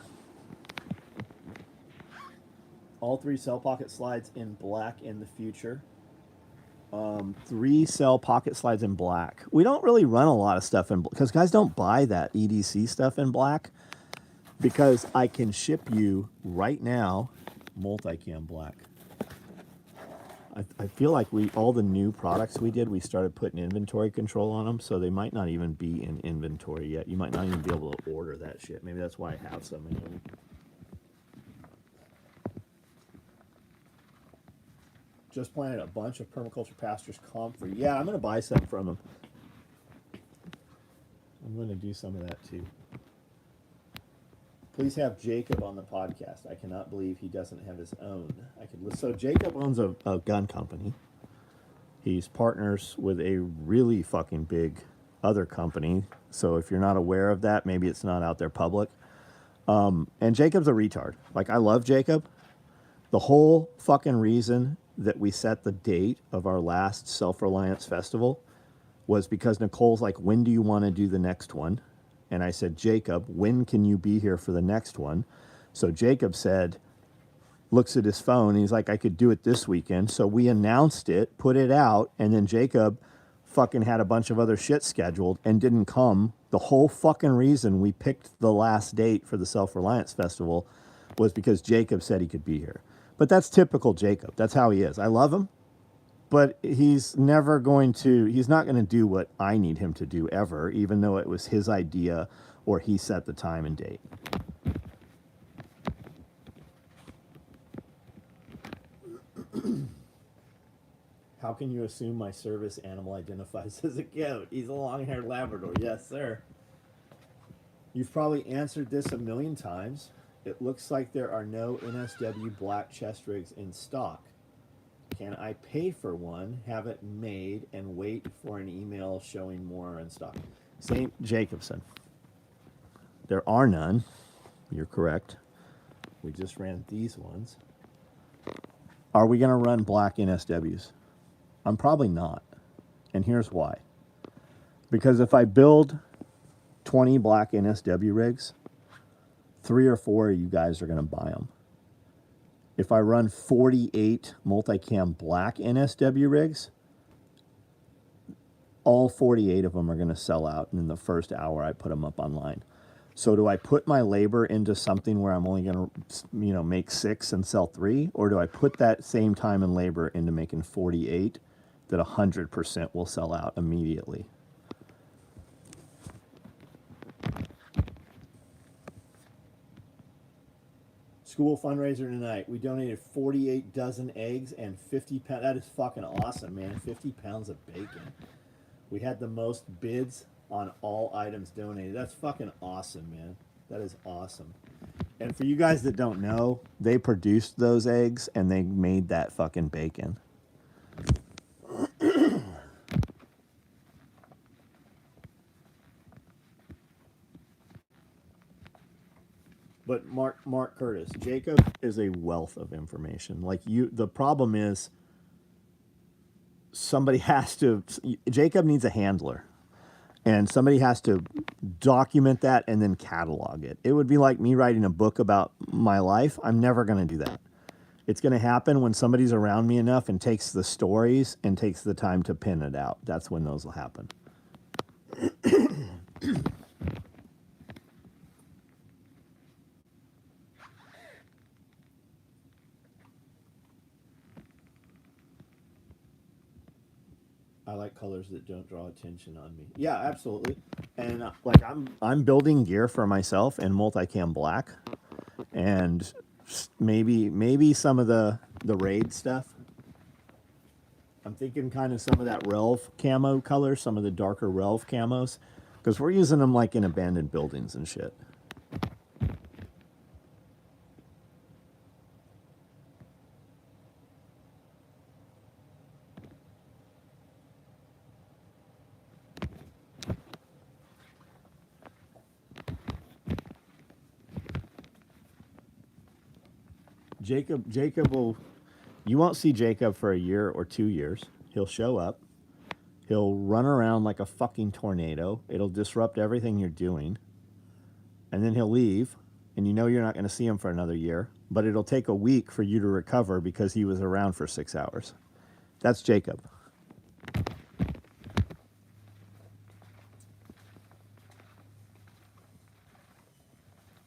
All 3 cell pocket slides in black in the future. 3 cell pocket slides in black. We don't really run a lot of stuff in black because guys don't buy that EDC stuff in black, because I can ship you right now multicam black. I feel like all the new products we did, we started putting inventory control on them, so they might not even be in inventory yet. You might not even be able to order that shit. Maybe that's why I have so many of them. Just planted a bunch of permaculture pastures comfrey. Yeah, I'm going to buy some from them. I'm going to do some of that too. Please have Jacob on the podcast. I cannot believe he doesn't have his own. So Jacob owns a gun company. He's partners with a really fucking big other company. So if you're not aware of that, maybe it's not out there public. And Jacob's a retard. Like, I love Jacob. The whole fucking reason that we set the date of our last Self-Reliance Festival was because Nicole's like, when do you want to do the next one? And I said, Jacob, when can you be here for the next one? So Jacob said, looks at his phone, and he's like, I could do it this weekend. So we announced it, put it out, and then Jacob fucking had a bunch of other shit scheduled and didn't come. The whole fucking reason we picked the last date for the Self-Reliance Festival was because Jacob said he could be here. But that's typical Jacob. That's how he is. I love him, but he's not going to do what I need him to do ever, even though it was his idea or he set the time and date. How can you assume my service animal identifies as a goat? He's a long-haired Labrador. Yes, sir. You've probably answered this a million times. It looks like there are no NSW black chest rigs in stock. Can I pay for one, have it made, and wait for an email showing more in stock? St. Jacobson. There are none. You're correct. We just ran these ones. Are we going to run black NSWs? I'm probably not. And here's why. Because if I build 20 black NSW rigs, 3 or 4 of you guys are going to buy them. If I run 48 multicam black NSW rigs, all 48 of them are going to sell out in the first hour I put them up online. So do I put my labor into something where I'm only going to, make 6 and sell 3? Or do I put that same time and labor into making 48 that 100% will sell out immediately? School fundraiser tonight. We donated 48 dozen eggs and 50 pounds. That is fucking awesome, man. 50 pounds of bacon. We had the most bids on all items donated. That's fucking awesome, man. That is awesome. And for you guys that don't know, they produced those eggs and they made that fucking bacon. But Mark Curtis, Jacob is a wealth of information. The problem is Jacob needs a handler. And somebody has to document that and then catalog it. It would be like me writing a book about my life. I'm never going to do that. It's going to happen when somebody's around me enough and takes the stories and takes the time to pin it out. That's when those will happen. I like colors that don't draw attention on me. Yeah, absolutely. And I'm building gear for myself in multicam black, and maybe some of the raid stuff. I'm thinking kind of some of that Relv camo color, some of the darker Relv camos, because we're using them like in abandoned buildings and shit. Jacob will, you won't see Jacob for a year or 2 years. He'll show up. He'll run around like a fucking tornado. It'll disrupt everything you're doing. And then he'll leave, and you know you're not going to see him for another year. But it'll take a week for you to recover because he was around for 6 hours. That's Jacob.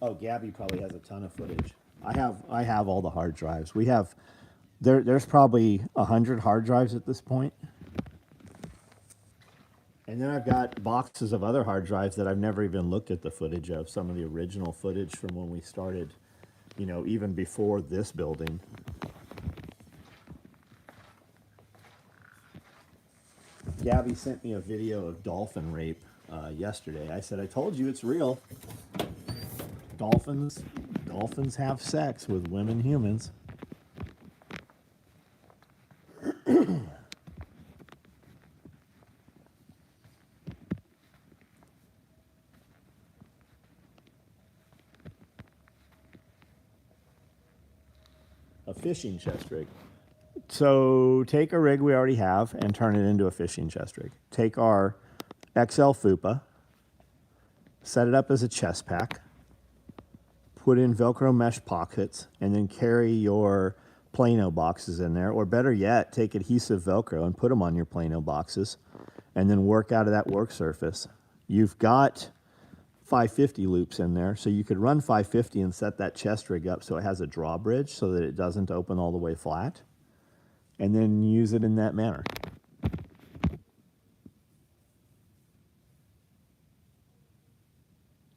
Oh, Gabby probably has a ton of footage. I have all the hard drives. We have there's probably 100 hard drives at this point. And then I've got boxes of other hard drives that I've never even looked at the footage of, some of the original footage from when we started, you know, even before this building. Gabby sent me a video of dolphin rape yesterday. I said, I told you it's real. Dolphins have sex with women humans. A fishing chest rig. So take a rig we already have and turn it into a fishing chest rig. Take our XL Fupa, set it up as a chest pack, put in Velcro mesh pockets, and then carry your Plano boxes in there. Or better yet, take adhesive Velcro and put them on your Plano boxes, and then work out of that work surface. You've got 550 loops in there, so you could run 550 and set that chest rig up so it has a drawbridge so that it doesn't open all the way flat, and then use it in that manner.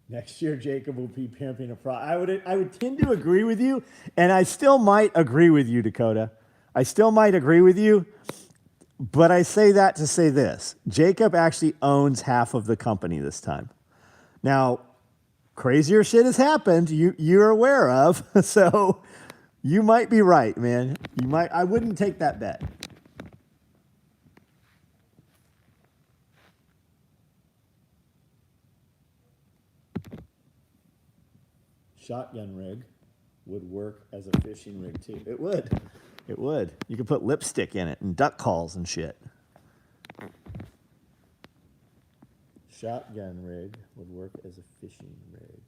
Next year, Jacob will be pimping a pro. I would tend to agree with you, and I still might agree with you, Dakota. I still might agree with you, but I say that to say this. Jacob actually owns half of the company this time. Now, crazier shit has happened, you're aware of, so you might be right, man. I wouldn't take that bet. Shotgun rig would work as a fishing rig too. It would. It would. You could put lipstick in it and duck calls and shit. Shotgun rig would work as a fishing rig.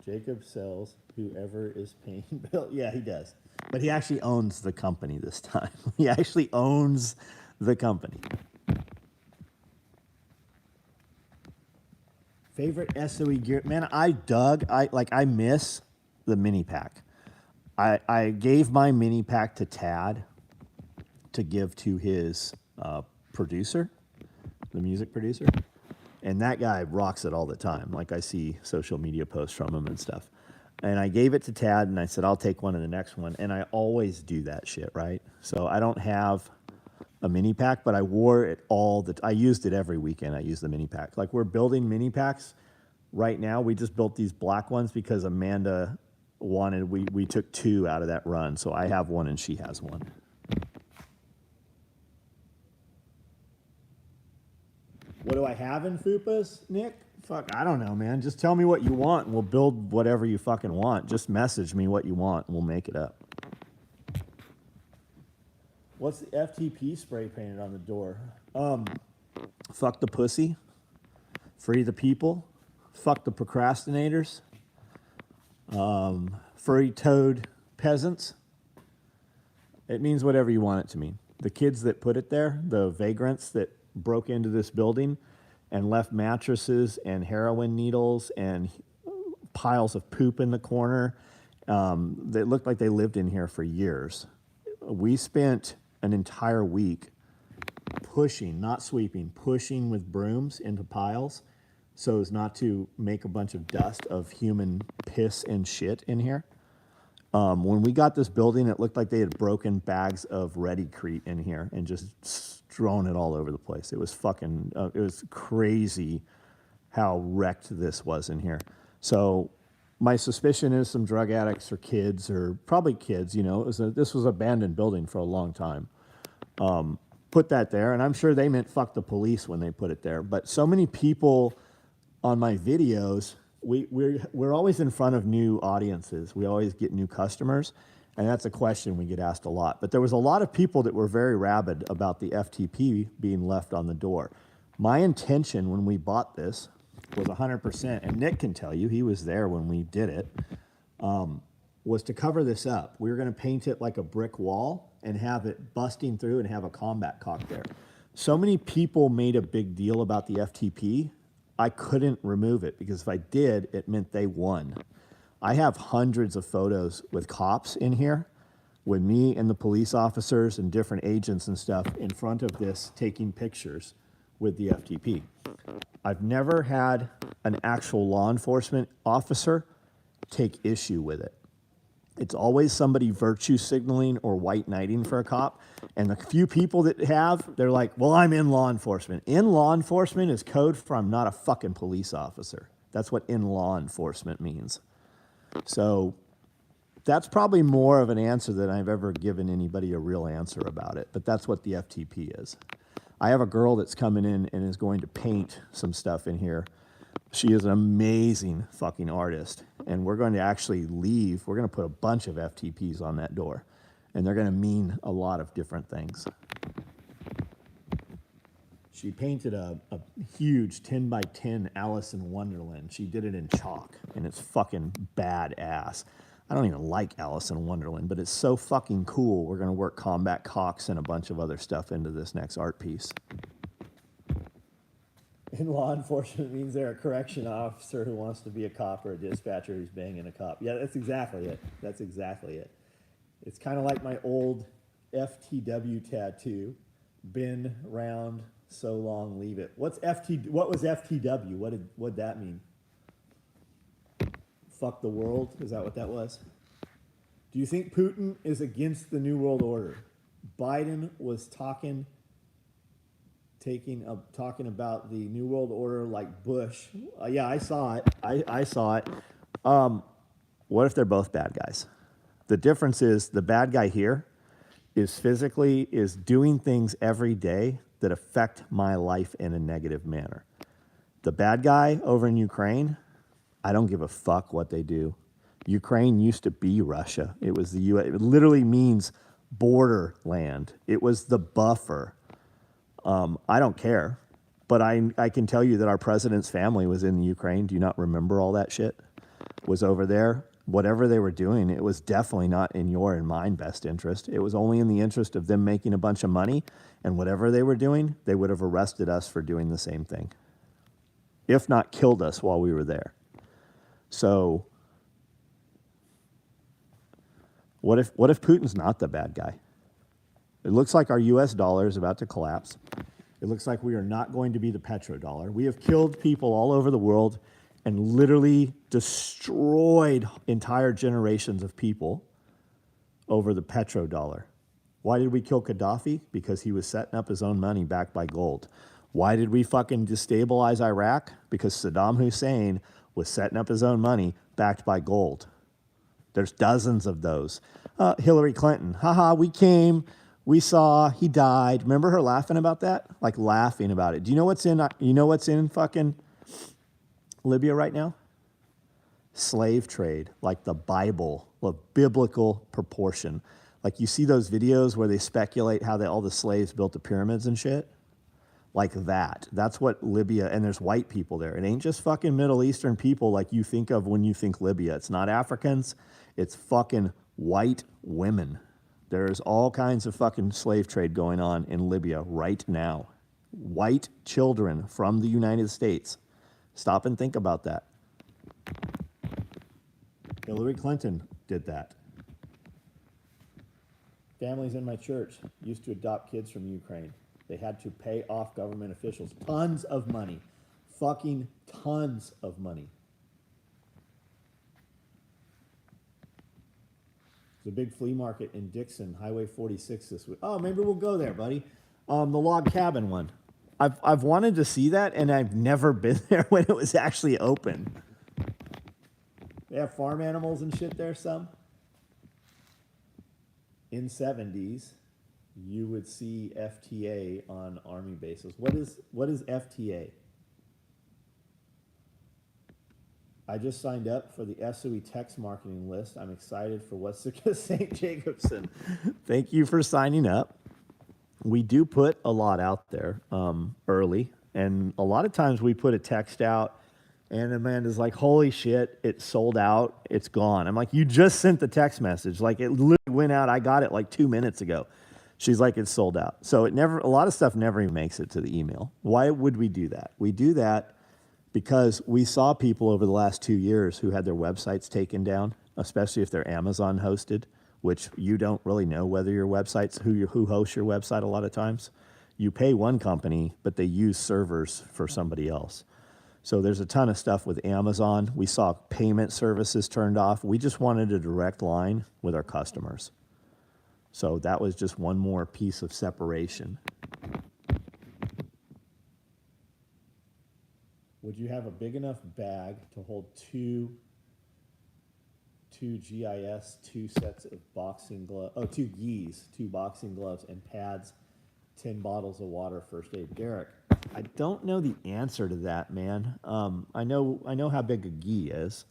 Jacob sells whoever is paying bill. Yeah, he does. But he actually owns the company this time. He actually owns the company. Favorite SOE gear? Man, I miss the mini pack. I gave my mini pack to Tad to give to his producer, the music producer. And that guy rocks it all the time. Like, I see social media posts from him and stuff. And I gave it to Tad, and I said, I'll take one in the next one. And I always do that shit, right? So I don't have a mini pack, but I wore it I used it every weekend. I used the mini pack. Like, we're building mini packs right now. We just built these black ones because Amanda wanted, we took 2 out of that run. So I have one and she has one. What do I have in Fupas, Nick? Fuck, I don't know, man. Just tell me what you want and we'll build whatever you fucking want. Just message me what you want and we'll make it up. What's the FTP spray painted on the door? Fuck the pussy. Free the people. Fuck the procrastinators. Furry-toed peasants. It means whatever you want it to mean. The kids that put it there, the vagrants that broke into this building and left mattresses and heroin needles and piles of poop in the corner. They looked like they lived in here for years. We spent an entire week pushing, not sweeping, pushing with brooms into piles so as not to make a bunch of dust of human piss and shit in here. When we got this building, it looked like they had broken bags of Ready-Crete in here and just strewn it all over the place. It was fucking, it was crazy how wrecked this was in here. So my suspicion is some drug addicts or kids, or probably kids, you know, this was an abandoned building for a long time. Put that there, and I'm sure they meant fuck the police when they put it there. But so many people on my videos, we're always in front of new audiences. We always get new customers, and that's a question we get asked a lot. But there was a lot of people that were very rabid about the FTP being left on the door. My intention when we bought this was 100%, and Nick can tell you, he was there when we did it, was to cover this up. We were going to paint it like a brick wall and have it busting through and have a combat cock there. So many people made a big deal about the FTP. I couldn't remove it because if I did, it meant they won. I have hundreds of photos with cops in here, with me and the police officers and different agents and stuff in front of this taking pictures with the FTP. I've never had an actual law enforcement officer take issue with it. It's always somebody virtue signaling or white knighting for a cop. And the few people that have, they're like, well, I'm in law enforcement. In law enforcement is code for I'm not a fucking police officer. That's what in law enforcement means. So that's probably more of an answer than I've ever given anybody a real answer about it. But that's what the FTP is. I have a girl that's coming in and is going to paint some stuff in here. She is an amazing fucking artist. And we're going to actually leave. We're going to put a bunch of FTPs on that door. And they're going to mean a lot of different things. She painted a huge 10 by 10 Alice in Wonderland. She did it in chalk. And it's fucking badass. I don't even like Alice in Wonderland, but it's so fucking cool. We're going to work combat cocks and a bunch of other stuff into this next art piece. In law enforcement means they're a correction officer who wants to be a cop or a dispatcher who's banging a cop. Yeah, that's exactly it. That's exactly it. It's kind of like my old FTW tattoo. Been round so long, leave it. What was FTW? What'd that mean? Fuck the world? Is that what that was? Do you think Putin is against the New World Order? Biden was talking about the New World Order like Bush. Yeah, I saw it. I saw it. What if they're both bad guys? The difference is the bad guy here is doing things every day that affect my life in a negative manner. The bad guy over in Ukraine, I don't give a fuck what they do. Ukraine used to be Russia. It was the U.S. It literally means borderland. It was the buffer. I don't care, but I can tell you that our president's family was in the Ukraine. Do you not remember all that shit? Was over there. Whatever they were doing, it was definitely not in your and mine best interest. It was only in the interest of them making a bunch of money, and whatever they were doing, they would have arrested us for doing the same thing, if not killed us while we were there. So what if Putin's not the bad guy? It looks like our U.S. dollar is about to collapse. It looks like we are not going to be the petrodollar. We have killed people all over the world and literally destroyed entire generations of people over the petrodollar. Why did we kill Gaddafi? Because he was setting up his own money backed by gold. Why did we fucking destabilize Iraq? Because Saddam Hussein was setting up his own money backed by gold. There's dozens of those. Hillary Clinton, haha, we came, we saw, he died. Remember her laughing about that? Like laughing about it. Do you know what's in fucking Libya right now? Slave trade, like the Bible, of biblical proportion. Like you see those videos where they speculate how all the slaves built the pyramids and shit? Like that. That's what Libya, and there's white people there. It ain't just fucking Middle Eastern people like you think of when you think Libya. It's not Africans. It's fucking white women. There's all kinds of fucking slave trade going on in Libya right now. White children from the United States. Stop and think about that. Hillary Clinton did that. Families in my church used to adopt kids from Ukraine. They had to pay off government officials tons of money. Fucking tons of money. There's a big flea market in Dixon, Highway 46 this week. Oh, maybe we'll go there, buddy. The log cabin one. I've wanted to see that, and I've never been there when it was actually open. They have farm animals and shit there, some. In 70s, you would see FTA on Army bases. What is FTA? I just signed up for the SOE text marketing list. I'm excited for what's to St. Jacobson. Thank you for signing up. We do put a lot out there early, and a lot of times we put a text out, and Amanda's like, holy shit, it's sold out, it's gone. I'm like, you just sent the text message. Like, it literally went out, I got it like 2 minutes ago. She's like, it's sold out. So a lot of stuff never even makes it to the email. Why would we do that? We do that because we saw people over the last 2 years who had their websites taken down, especially if they're Amazon hosted, which you don't really know whether your website's who hosts your website a lot of times. You pay one company, but they use servers for somebody else. So there's a ton of stuff with Amazon. We saw payment services turned off. We just wanted a direct line with our customers. So that was just one more piece of separation. Would you have a big enough bag to hold two GIS, 2 sets of boxing gloves, two gis, 2 boxing gloves and pads, 10 bottles of water, first aid? Derek, I don't know the answer to that, man. I know how big a gi is,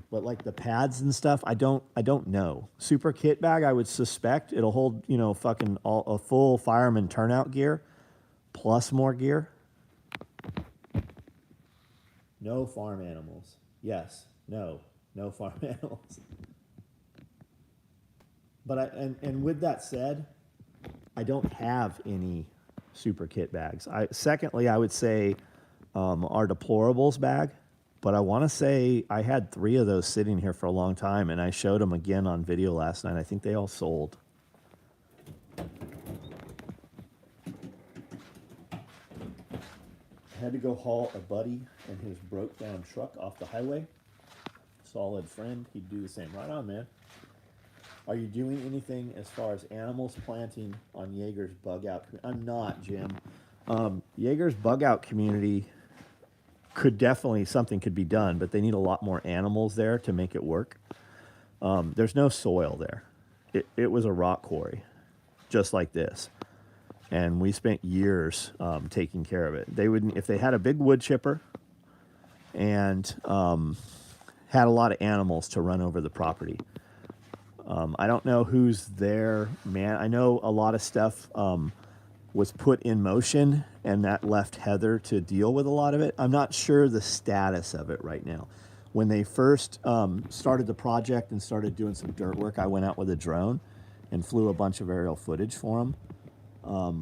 but like the pads and stuff, I don't know. Super kit bag, I would suspect it'll hold, fucking a full fireman turnout gear plus more gear. No farm animals. Yes. No farm animals. But and with that said, I don't have any super kit bags. Secondly, I would say our deplorables bag, but I want to say I had 3 of those sitting here for a long time, and I showed them again on video last night. I think they all sold. I had to go haul a buddy and his broke down truck off the highway. Solid friend, he'd do the same. Right on, man. Are you doing anything as far as animals planting on Jaeger's bug out? I'm not, Jim. Jaeger's bug out community something could be done, but they need a lot more animals there to make it work. There's no soil there. It was a rock quarry, just like this. And we spent years taking care of it. If they had a big wood chipper and had a lot of animals to run over the property. I don't know who's there, man. I know a lot of stuff was put in motion, and that left Heather to deal with a lot of it. I'm not sure the status of it right now. When they first started the project and started doing some dirt work, I went out with a drone and flew a bunch of aerial footage for them.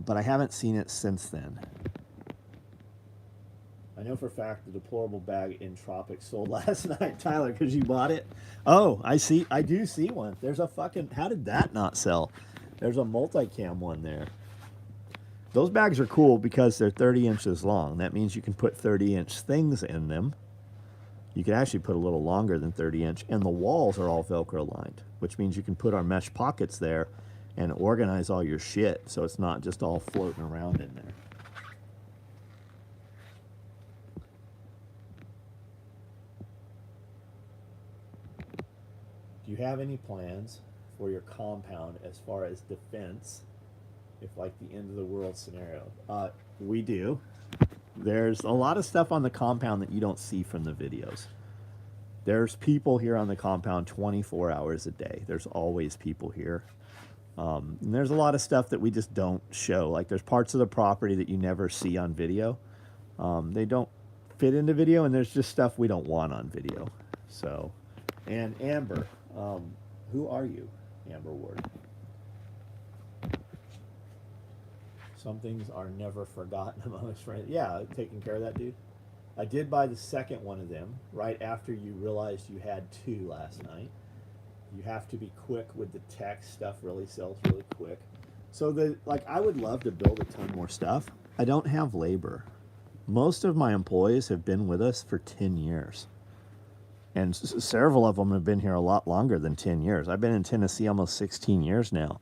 But I haven't seen it since then. I know for a fact the deplorable bag in Tropics sold last night, Tyler, because you bought it. Oh, I do see one. There's a fucking, how did that not sell? There's a multicam one there. Those bags are cool because they're 30 inches long. That means you can put 30-inch things in them. You can actually put a little longer than 30-inch, and the walls are all Velcro lined, which means you can put our mesh pockets there and organize all your shit so it's not just all floating around in there. Do you have any plans for your compound as far as defense if like the end of the world scenario? We do. There's a lot of stuff on the compound that you don't see from the videos. There's people here on the compound 24 hours a day. There's always people here. And there's a lot of stuff that we just don't show. Like there's parts of the property that you never see on video. They don't fit into video, and there's just stuff we don't want on video. So, and Amber, who are you, Amber Ward? Some things are never forgotten among us friends. Yeah, taking care of that dude. I did buy the second one of them right after you realized you had 2 last night. You have to be quick with the text. Stuff really sells really quick. So I would love to build a ton more stuff. I don't have labor. Most of my employees have been with us for 10 years. and several of them have been here a lot longer than 10 years. I've been in Tennessee almost 16 years now.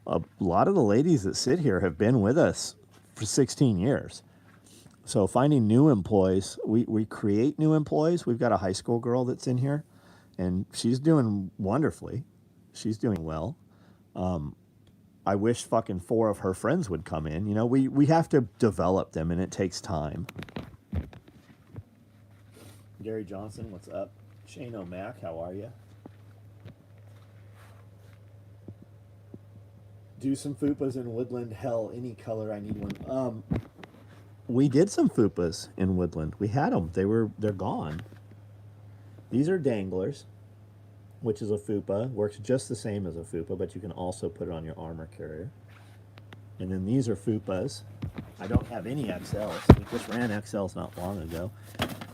A lot of the ladies that sit here have been with us for 16 years. So finding new employees, we create new employees. We've got a high school girl that's in here, and she's doing wonderfully. She's doing well. I wish fucking 4 of her friends would come in. You know, we have to develop them, and it takes time. Gary Johnson, what's up? Shane O'Mac, how are you? Do some fupas in Woodland. Hell, any color, I need one. We did some fupas in Woodland. We had them. They're gone. These are danglers, which is a fupa. Works just the same as a fupa, but you can also put it on your armor carrier. And then these are fupas. I don't have any XLs. We just ran XLs not long ago.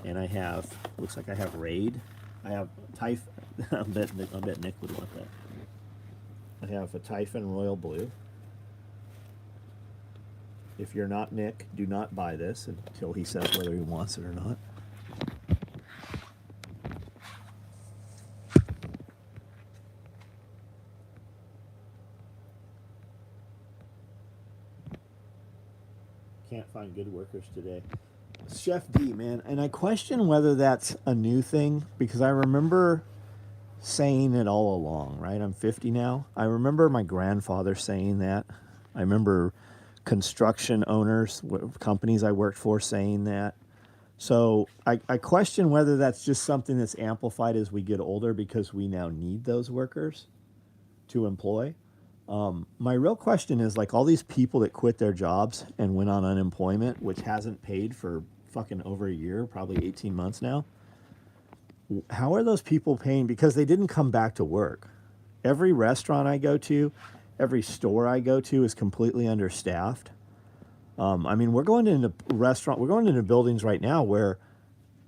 And I have, looks like I have Raid. I have Typhoon. I bet Nick would want that. I have a Typhoon Royal Blue. If you're not Nick, do not buy this until he says whether he wants it or not. Can't find good workers today. Chef D, man, and I question whether that's a new thing, because I remember saying it all along, right? I'm 50 now. I remember my grandfather saying that. I remember construction owners, companies I worked for, saying that. So I question whether that's just something that's amplified as we get older because we now need those workers to employ. My real question is, like, all these people that quit their jobs and went on unemployment, which hasn't paid for fucking over a year, probably 18 months now. How are those people paying? Because they didn't come back to work. Every restaurant I go to, every store I go to is completely understaffed. I mean, we're going into buildings right now where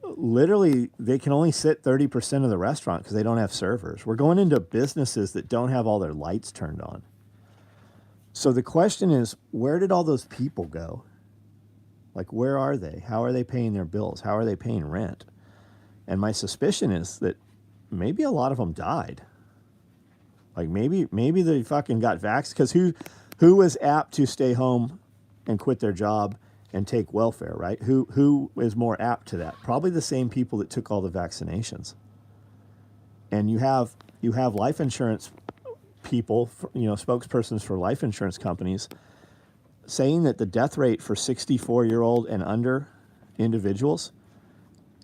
literally they can only sit 30% of the restaurant because they don't have servers. We're going into businesses that don't have all their lights turned on. So the question is, where did all those people go? Like, where are they? How are they paying their bills? How are they paying rent? And my suspicion is that maybe a lot of them died. Like, maybe they fucking got vaxxed, because who was apt to stay home and quit their job and take welfare, right? Who is more apt to that? Probably the same people that took all the vaccinations. And you have life insurance people, spokespersons for life insurance companies, saying that the death rate for 64-year-old and under individuals,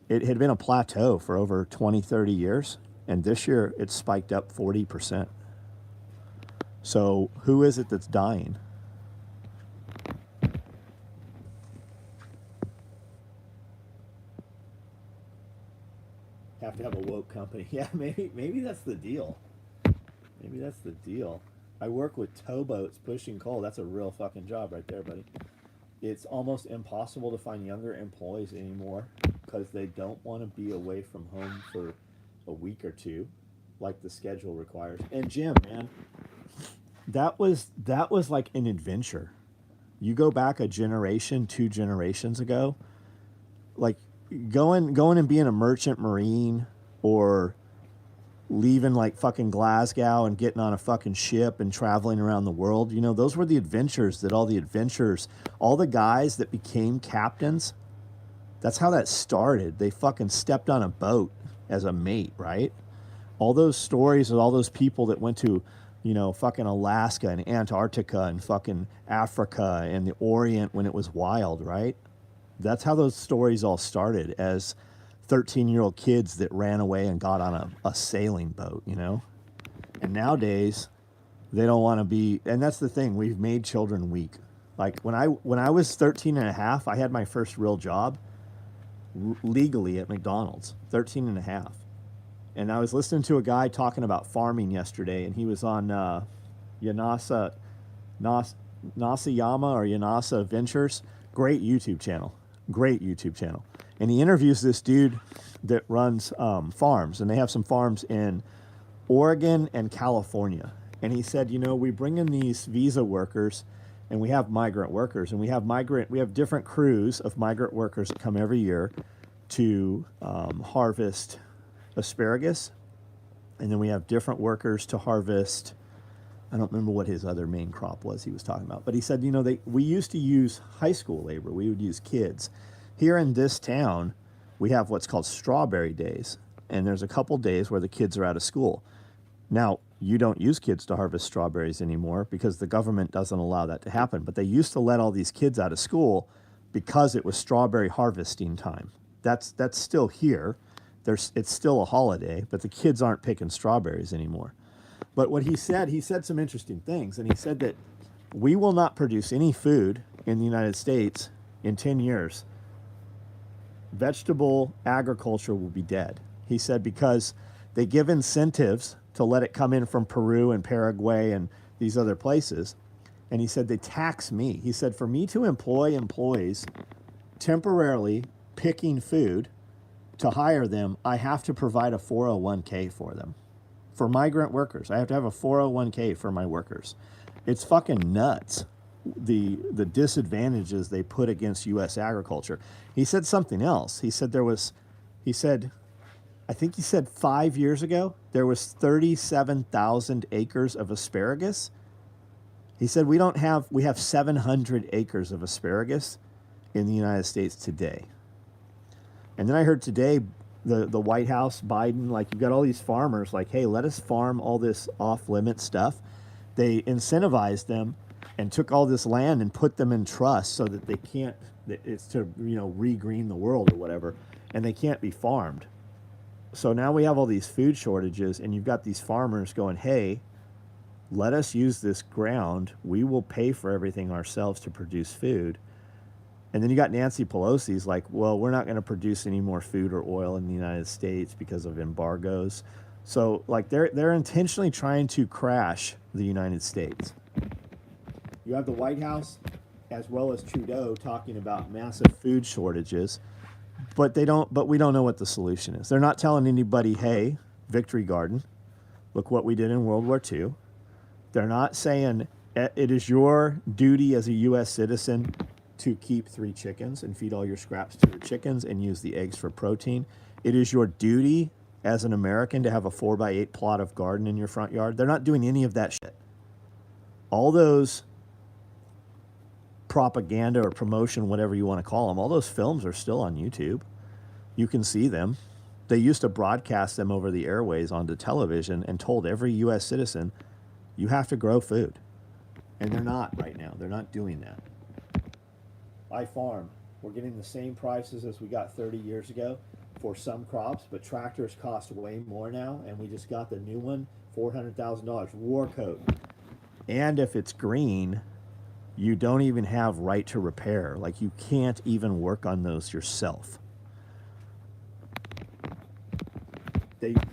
it had been a plateau for over 20, 30 years, and this year it's spiked up 40%. So who is it that's dying? Have to have a woke company. Yeah, maybe that's the deal. Maybe that's the deal. I work with towboats pushing coal. That's a real fucking job right there, buddy. It's almost impossible to find younger employees anymore because they don't want to be away from home for a week or two, like the schedule requires. And Jim, man, that was like an adventure. You go back a generation, 2 generations ago, like going and being a merchant marine, or leaving like fucking Glasgow and getting on a fucking ship and traveling around the world. You know, those were the adventures that all the guys that became captains, that's how that started. They fucking stepped on a boat as a mate, right? All those stories of all those people that went to, fucking Alaska and Antarctica and fucking Africa and the Orient when it was wild, right? That's how those stories all started, as 13-year-old kids that ran away and got on a sailing boat, And nowadays, they don't want to be, and that's the thing, we've made children weak. Like, when I was 13 and a half, I had my first real job legally at McDonald's, 13 and a half. And I was listening to a guy talking about farming yesterday, and he was on Nasayama or Yanasa Ventures. Great YouTube channel. And he interviews this dude that runs farms, and they have some farms in Oregon and California. And he said, we bring in these visa workers, and we have migrant workers, and we have different crews of migrant workers that come every year to harvest asparagus, and then we have different workers to harvest. I don't remember what his other main crop was he was talking about, but he said, you know, we used to use high school labor. We would use kids. Here in this town, we have what's called strawberry days, and there's a couple days where the kids are out of school. Now, you don't use kids to harvest strawberries anymore because the government doesn't allow that to happen, but they used to let all these kids out of school because it was strawberry harvesting time. That's still here. It's still a holiday, but the kids aren't picking strawberries anymore. But what he said some interesting things, and he said that we will not produce any food in the United States in 10 years. Vegetable agriculture will be dead. He said because they give incentives to let it come in from Peru and Paraguay and these other places. And he said they tax me. He said for me to employ employees temporarily picking food, to hire them, I have to provide a 401k for them. For migrant workers, I have to have a 401k for my workers. It's fucking nuts, the disadvantages they put against U.S. agriculture. He said something else. He said I think he said 5 years ago, there was 37,000 acres of asparagus. He said we have 700 acres of asparagus in the United States today. And then I heard today the White House, Biden, like you've got all these farmers like, hey, let us farm all this off-limit stuff. They incentivized them and took all this land and put them in trust so that they can't, it's to, you know, re-green the world or whatever, and they can't be farmed. So now we have all these food shortages, and you've got these farmers going, hey, let us use this ground. We will pay for everything ourselves to produce food. And then you got Nancy Pelosi's like, well, we're not going to produce any more food or oil in the United States because of embargoes. So like they're intentionally trying to crash the United States. You have the White House as well as Trudeau talking about massive food shortages, but we don't know what the solution is. They're not telling anybody, hey, Victory Garden, look what we did in World War II. They're not saying it is your duty as a U.S. citizen to keep 3 chickens and feed all your scraps to the chickens and use the eggs for protein. It is your duty as an American to have a 4x8 plot of garden in your front yard. They're not doing any of that shit. All those propaganda or promotion, whatever you want to call them, all those films are still on YouTube. You can see them. They used to broadcast them over the airways onto television and told every U.S. citizen, you have to grow food. And they're not right now. They're not doing that. I farm. We're getting the same prices as we got 30 years ago for some crops, but tractors cost way more now, and we just got the new one, $400,000, war coat. And if it's green, you don't even have right to repair. Like, you can't even work on those yourself.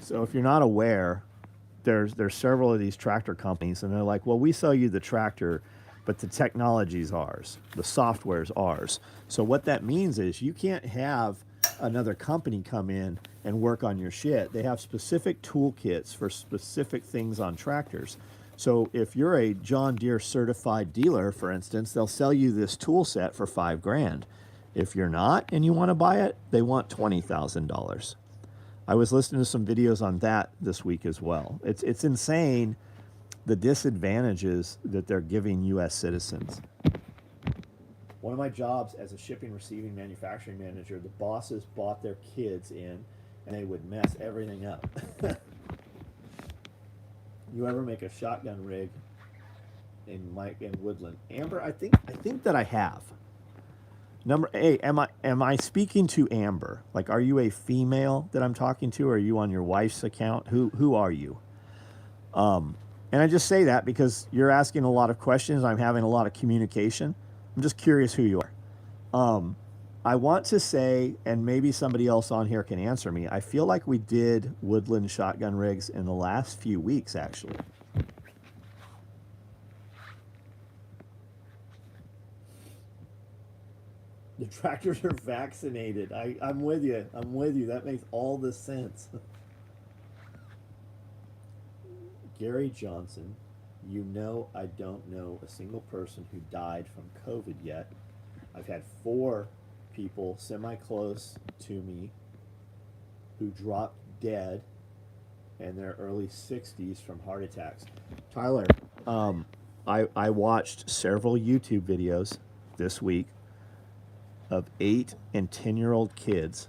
So if you're not aware, there's several of these tractor companies, and they're like, well, we sell you the tractor, but the technology's ours. The software's ours. So what that means is you can't have another company come in and work on your shit. They have specific toolkits for specific things on tractors. So if you're a John Deere certified dealer, for instance, they'll sell you this tool set for $5,000. If you're not and you want to buy it, they want $20,000. I was listening to some videos on that this week as well. It's insane, the disadvantages that they're giving U.S. citizens. One of my jobs as a shipping, receiving, manufacturing manager, the bosses bought their kids in, and they would mess everything up. You ever make a shotgun rig in Woodland? Amber, I think that I have. Am I speaking to Amber? Like, are you a female that I'm talking to, or are you on your wife's account? Who are you? And I just say that because you're asking a lot of questions. I'm having a lot of communication. I'm just curious who you are. I want to say, and maybe somebody else on here can answer me, I feel like we did Woodland shotgun rigs in the last few weeks, actually. The tractors are vaccinated. I'm with you. I'm with you. That makes all the sense. Gary Johnson, you know I don't know a single person who died from COVID yet. I've had 4 people semi-close to me who dropped dead in their early 60s from heart attacks. Tyler, I watched several YouTube videos this week of 8 and 10-year-old kids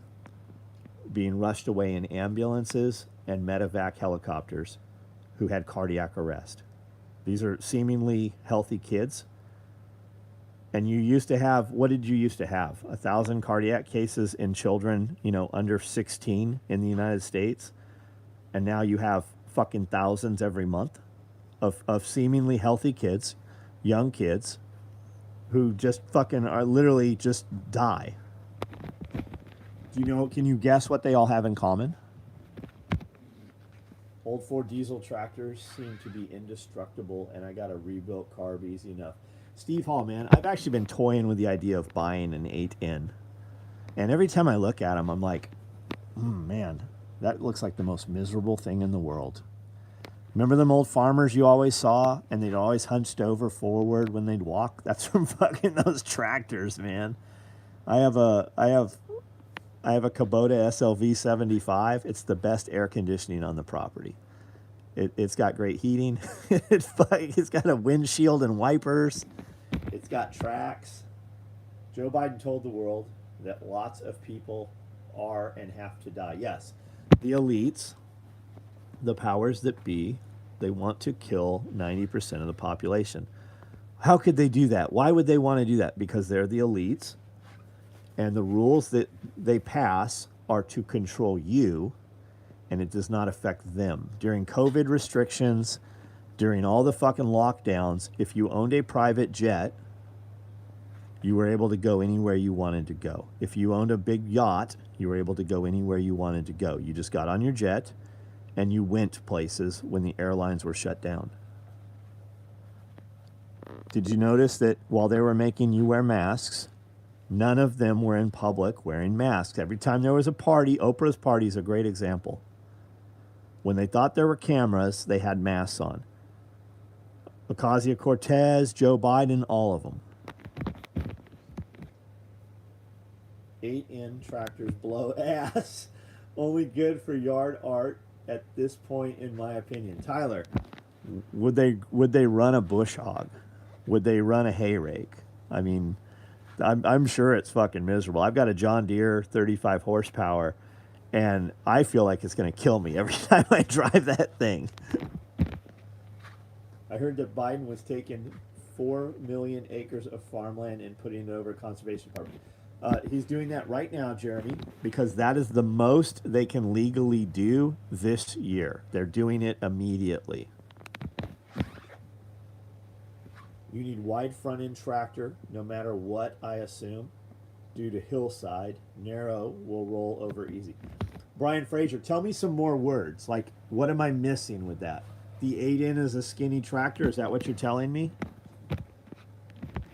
being rushed away in ambulances and medevac helicopters who had cardiac arrest. These are seemingly healthy kids. And you used to have, what did you used to have? 1,000 cardiac cases in children, under 16 in the United States. And now you have fucking thousands every month of seemingly healthy kids, young kids, who just fucking are literally just die. Can you guess what they all have in common? Old Ford diesel tractors seem to be indestructible, and I got a rebuilt carb easy enough. Steve Hall, man, I've actually been toying with the idea of buying an 8N. And every time I look at them, I'm like, man, that looks like the most miserable thing in the world. Remember them old farmers you always saw, and they'd always hunched over forward when they'd walk? That's from fucking those tractors, man. I have a Kubota SLV 75. It's the best air conditioning on the property. It's got great heating. It's got a windshield and wipers. It's got tracks. Joe Biden told the world that lots of people are and have to die. Yes, the elites, the powers that be, they want to kill 90% of the population. How could they do that? Why would they want to do that? Because they're the elites, and the rules that they pass are to control you, and it does not affect them. During COVID restrictions, during all the fucking lockdowns, if you owned a private jet, you were able to go anywhere you wanted to go. If you owned a big yacht, you were able to go anywhere you wanted to go. You just got on your jet and you went places when the airlines were shut down. Did you notice that while they were making you wear masks, none of them were in public wearing masks? Every time there was a party, Oprah's party is a great example. When they thought there were cameras, they had masks on. Ocasio-Cortez, Joe Biden, all of them. 8N tractors blow ass. Only good for yard art at this point, in my opinion. Tyler, would they run a bush hog? Would they run a hay rake? I mean, I'm sure it's fucking miserable. I've got a John Deere 35 horsepower, and I feel like it's going to kill me every time I drive that thing. I heard that Biden was taking 4 million acres of farmland and putting it over conservation department. He's doing that right now, Jeremy, because that is the most they can legally do this year. They're doing it immediately. You need wide front end tractor, no matter what, I assume, due to hillside. Narrow will roll over easy. Brian Fraser, tell me some more words. Like, what am I missing with that? The 8N is a skinny tractor. Is that what you're telling me?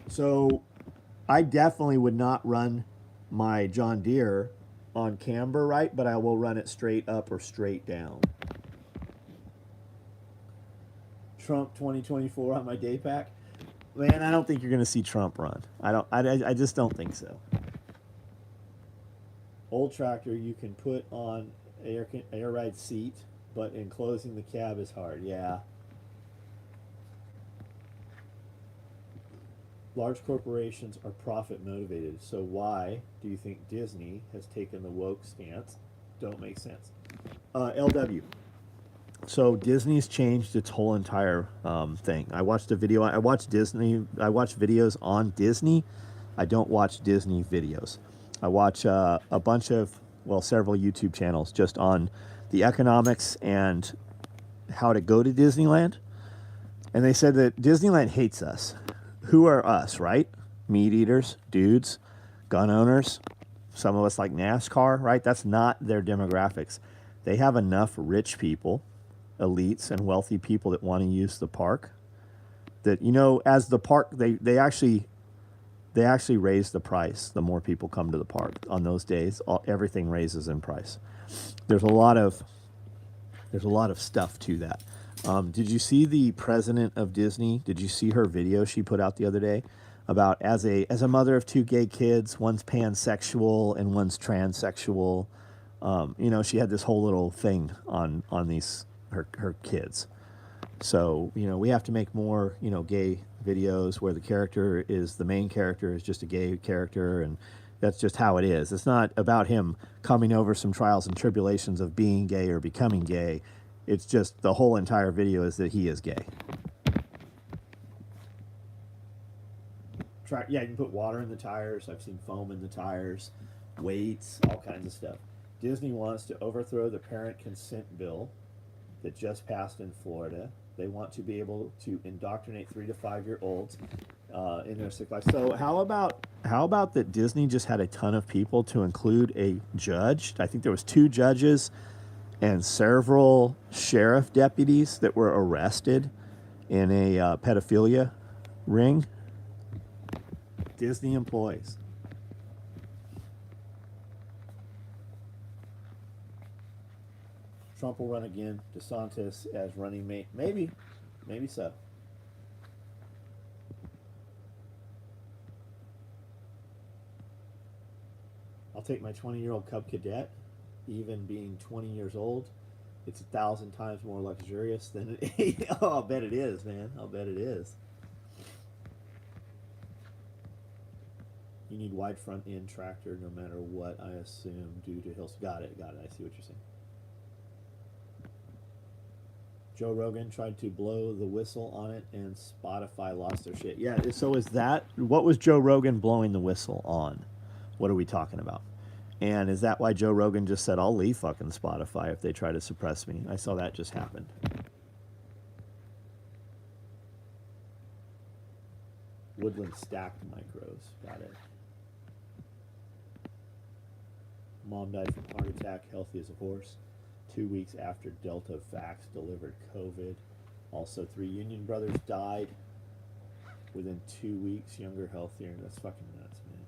So I definitely would not run my John Deere on camber, right? But I will run it straight up or straight down. Trump 2024 on my day pack. Man, I don't think you're going to see Trump run. I just don't think so. Old tractor you can put on air ride seat, but enclosing the cab is hard. Yeah. Large corporations are profit motivated, so why do you think Disney has taken the woke stance? Don't make sense. LW. So Disney's changed its whole entire thing. I watched a video. I watch videos on Disney. I don't watch Disney videos. I watch a bunch of, several YouTube channels just on the economics and how to go to Disneyland. And they said that Disneyland hates us. Who are us, right? Meat eaters, dudes, gun owners. Some of us like NASCAR, right? That's not their demographics. They have enough rich people, elites and wealthy people that want to use the park, that, as the park, they actually raise the price the more people come to the park. On those days, everything raises in price. There's a lot of stuff to that. Did you see the president of Disney? Did you see her video she put out the other day about as a mother of 2 gay kids, one's pansexual and one's transsexual? You know, she had this whole little thing on these her kids. So, you know, we have to make more, you know, gay videos where the character is the main character is just a gay character, and that's just how it is. It's not about him coming over some trials and tribulations of being gay or becoming gay. It's just the whole entire video is that he is gay. Yeah, you can put water in the tires. I've seen foam in the tires, weights, all kinds of stuff. Disney wants to overthrow the parent consent bill that just passed in Florida. They want to be able to indoctrinate 3 to 5 year olds in their sick life. So how about that Disney just had a ton of people to include a judge? I think there was 2 judges and several sheriff deputies that were arrested in a pedophilia ring. Disney employees. Trump will run again. DeSantis as running mate. Maybe so. I'll take my 20-year-old Cub Cadet, even being 20 years old. It's 1,000 times more luxurious than it. Oh, I'll bet it is, man. I'll bet it is. You need wide front end tractor no matter what, I assume, due to hills. Got it. I see what you're saying. Joe Rogan tried to blow the whistle on it, and Spotify lost their shit. Yeah, so is that, what was Joe Rogan blowing the whistle on? What are we talking about? And is that why Joe Rogan just said, I'll leave fucking Spotify if they try to suppress me? I saw that just happen. Woodland stacked micros. Got it. Mom died from heart attack, healthy as a horse. 2 weeks after Delta Vax delivered COVID. Also, 3 Union brothers died within 2 weeks, younger, healthier. That's fucking nuts, man.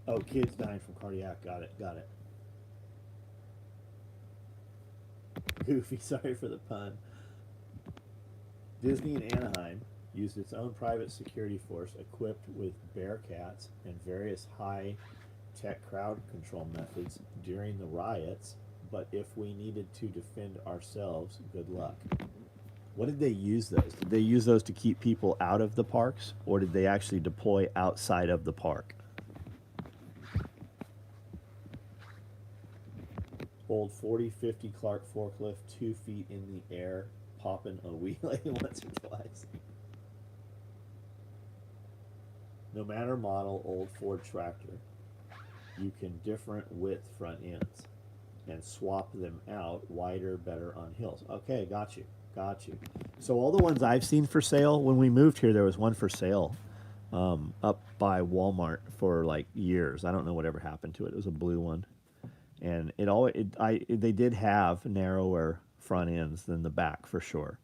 Oh, kids dying from cardiac. Got it. Goofy, sorry for the pun. Disney in Anaheim used its own private security force equipped with Bearcats and various high-tech crowd control methods during the riots, but if we needed to defend ourselves, good luck. What did they use those? Did they use those to keep people out of the parks, or did they actually deploy outside of the park? Old 40-50 Clark forklift, 2 feet in the air, popping a wheelie once or twice. No matter model, old Ford tractor, you can different width front ends and swap them out wider, better on hills. Okay, got you. So all the ones I've seen for sale, when we moved here, there was one for sale up by Walmart for like years. I don't know whatever happened to it. It was a blue one. And they did have narrower front ends than the back for sure.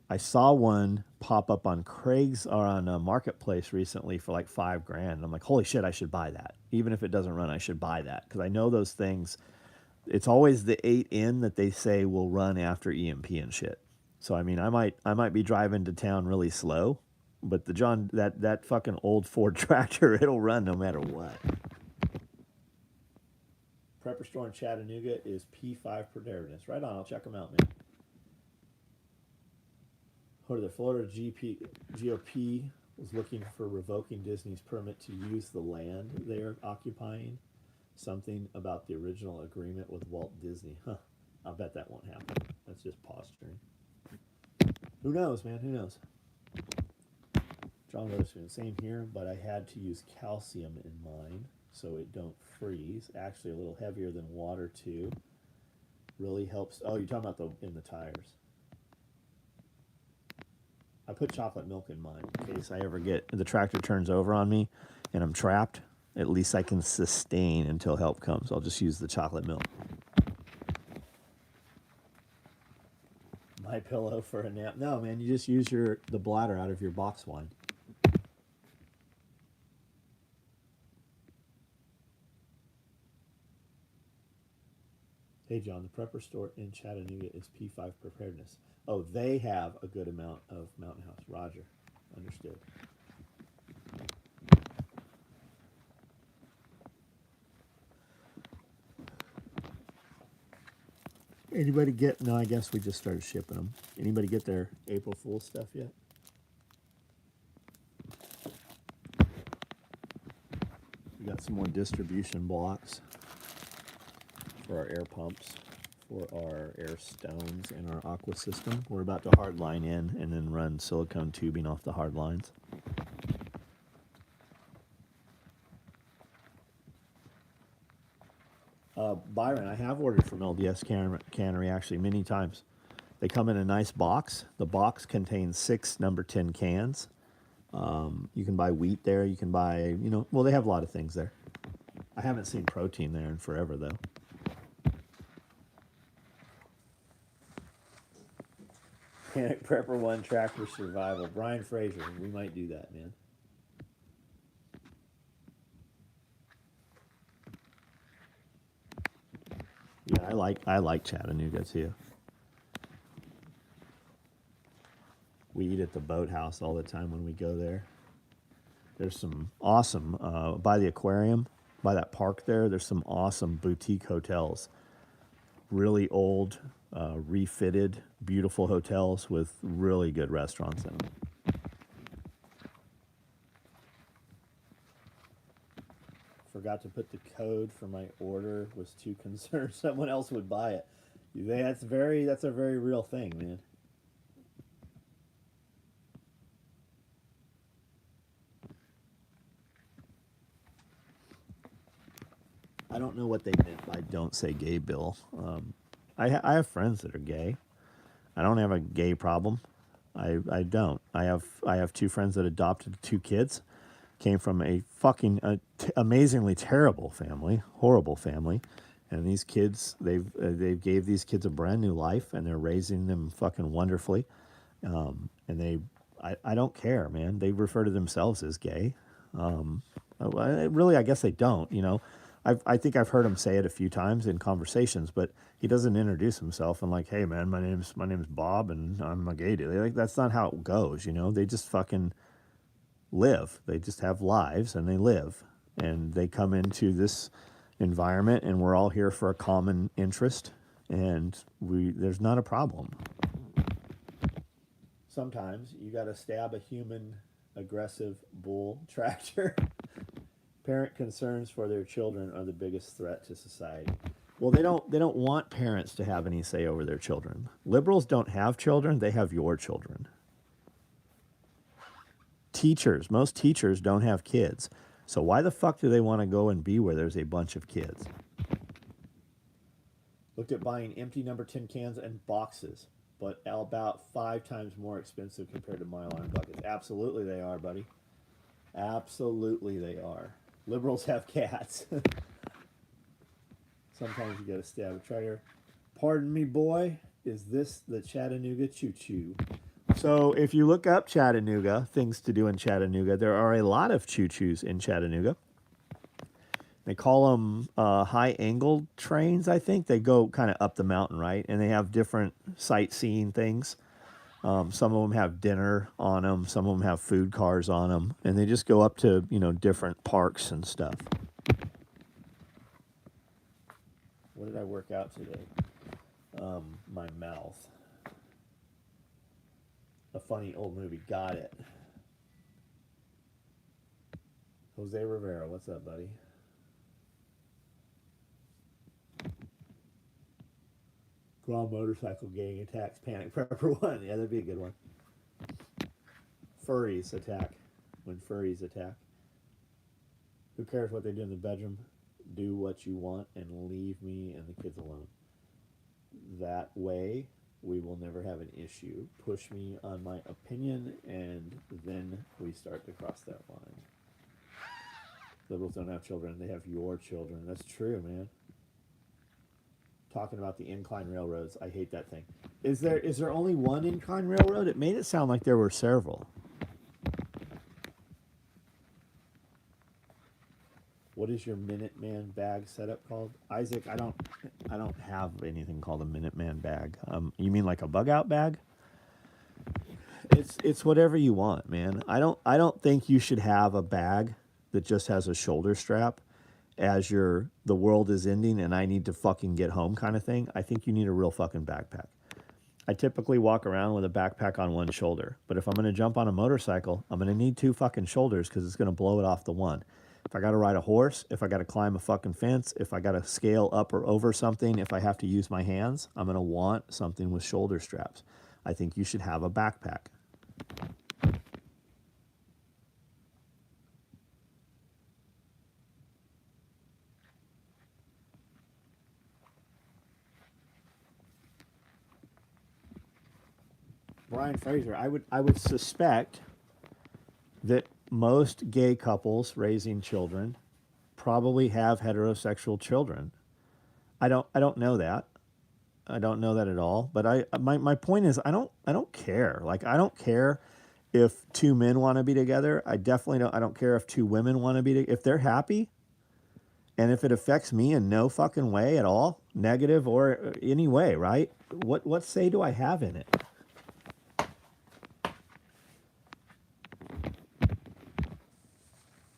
I saw one pop up on Craig's or on a marketplace recently for like $5,000. I'm like, holy shit, I should buy that. Even if it doesn't run, I should buy that because I know those things. It's always the 8N that they say will run after EMP and shit. So I mean, I might be driving to town really slow, but that fucking old Ford tractor, it'll run no matter what. Prepper store in Chattanooga is P5 preparedness. Right on, I'll check them out, man. Or the Florida GOP was looking for revoking Disney's permit to use the land they are occupying. Something about the original agreement with Walt Disney. Huh. I'll bet that won't happen. That's just posturing. Who knows, man? Who knows? John Witherspoon, same here, but I had to use calcium in mine so it don't freeze. Actually, a little heavier than water too. Really helps. Oh, you're talking about in the tires. I put chocolate milk in mine in case I ever the tractor turns over on me and I'm trapped. At least I can sustain until help comes. I'll just use the chocolate milk. My pillow for a nap. No, man, you just use the bladder out of your box wine. Hey, John, the prepper store in Chattanooga is P5 preparedness. Oh, they have a good amount of Mountain House. Roger. Understood. Anybody get, no, I guess we just started shipping them. Anybody get their April Fool's stuff yet? We got some more distribution blocks for our air pumps, for our air stones, and our aqua system. We're about to hard line in and then run silicone tubing off the hard lines. Byron, I have ordered from LDS Cannery actually many times. They come in a nice box. The box contains 6 number 10 cans. You can buy wheat there. You can buy, well, they have a lot of things there. I haven't seen protein there in forever, though. Panic Prepper 1 Tractor Survival. Brian Fraser, we might do that, man. Yeah, I like Chattanooga too. We eat at the boathouse all the time when we go there. There's some awesome by the aquarium, by that park there. There's some awesome boutique hotels, really old, refitted, beautiful hotels with really good restaurants in them. Forgot to put the code for my order. Was too concerned someone else would buy it. That's a very real thing, man. I don't know what they meant by "don't say gay, Bill." I have friends that are gay. I don't have a gay problem. I don't. I have 2 friends that adopted 2 kids. Came from a fucking amazingly terrible family, horrible family, and these kids they've gave these kids a brand new life, and they're raising them fucking wonderfully. And I don't care, man. They refer to themselves as gay. Really, I guess they don't. I think I've heard him say it a few times in conversations, but he doesn't introduce himself and like, hey man, my name's Bob and I'm a gay dude. Like that's not how it goes. They just fucking live. They just have lives and they live, and they come into this environment, and we're all here for a common interest, and there's not a problem. Sometimes you got to stab a human aggressive bull tractor. Parent concerns for their children are the biggest threat to society. Well, they don't want parents to have any say over their children. Liberals don't have children, they have your children. Most teachers don't have kids. So why the fuck do they want to go and be where there's a bunch of kids? Looked at buying empty number 10 cans and boxes, but about 5 times more expensive compared to Mylar buckets. Absolutely they are, buddy. Absolutely they are. Liberals have cats. Sometimes you gotta stab a trigger. Pardon me, boy. Is this the Chattanooga choo-choo? So if you look up Chattanooga, things to do in Chattanooga, there are a lot of choo-choos in Chattanooga. They call them high-angled trains, I think. They go kind of up the mountain, right? And they have different sightseeing things. Some of them have dinner on them. Some of them have food cars on them. And they just go up to, different parks and stuff. What did I work out today? My mouth. A funny old movie. Got it. Jose Rivera, what's up, buddy? Raw motorcycle gang attacks Panic Prepper 1. Yeah, that'd be a good one. Furries attack. When furries attack. Who cares what they do in the bedroom? Do what you want and leave me and the kids alone. That way, we will never have an issue. Push me on my opinion, and then we start to cross that line. Liberals don't have children, they have your children. That's true, man. Talking about the incline railroads, I hate that thing. Is there only one incline railroad? It made it sound like there were several. What is your Minuteman bag setup called? Isaac, I don't have anything called a Minuteman bag. You mean like a bug out bag? It's whatever you want, man. I don't think you should have a bag that just has a shoulder strap as your the world is ending and I need to fucking get home kind of thing. I think you need a real fucking backpack. I typically walk around with a backpack on one shoulder, but if I'm going to jump on a motorcycle, I'm going to need two fucking shoulders because it's going to blow it off the one. If I got to ride a horse, if I got to climb a fucking fence, if I got to scale up or over something, if I have to use my hands, I'm going to want something with shoulder straps. I think you should have a backpack. Brian Fraser, I would suspect that most gay couples raising children probably have heterosexual children. I don't know that. I don't know that at all. But my point is I don't care. Like I don't care if two men want to be together. I don't care if two women want to be if they're happy and if it affects me in no fucking way at all, negative or any way, right? What say do I have in it?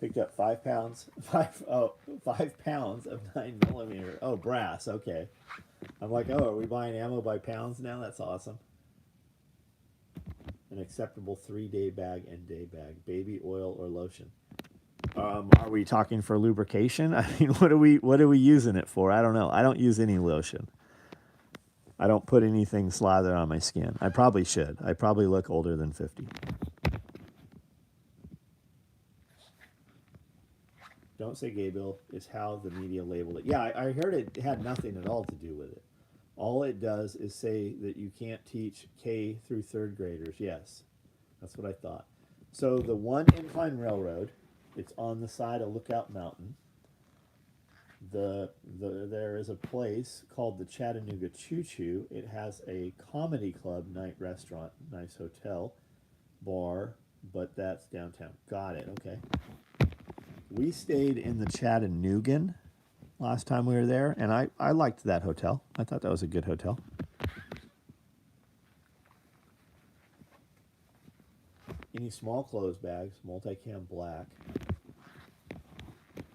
Picked up 5 pounds, 5 pounds of 9mm. Oh, brass. Okay. I'm like, oh, are we buying ammo by pounds now? That's awesome. An acceptable 3-day bag and day bag, baby oil or lotion. Are we talking for lubrication? I mean, what are we using it for? I don't know. I don't use any lotion. I don't put anything slathered on my skin. I probably should. I probably look older than 50. Don't say gay bill is how the media labeled it. Yeah, I heard it had nothing at all to do with it. All it does is say that you can't teach K through third graders. Yes, that's what I thought. So the one incline railroad, it's on the side of Lookout Mountain. There is a place called the Chattanooga Choo Choo. It has a comedy club, night restaurant, nice hotel, bar, but that's downtown. Got it. Okay. We stayed in the Chattanoogan last time we were there, and I liked that hotel. I thought that was a good hotel. Any small clothes bags, multicam black.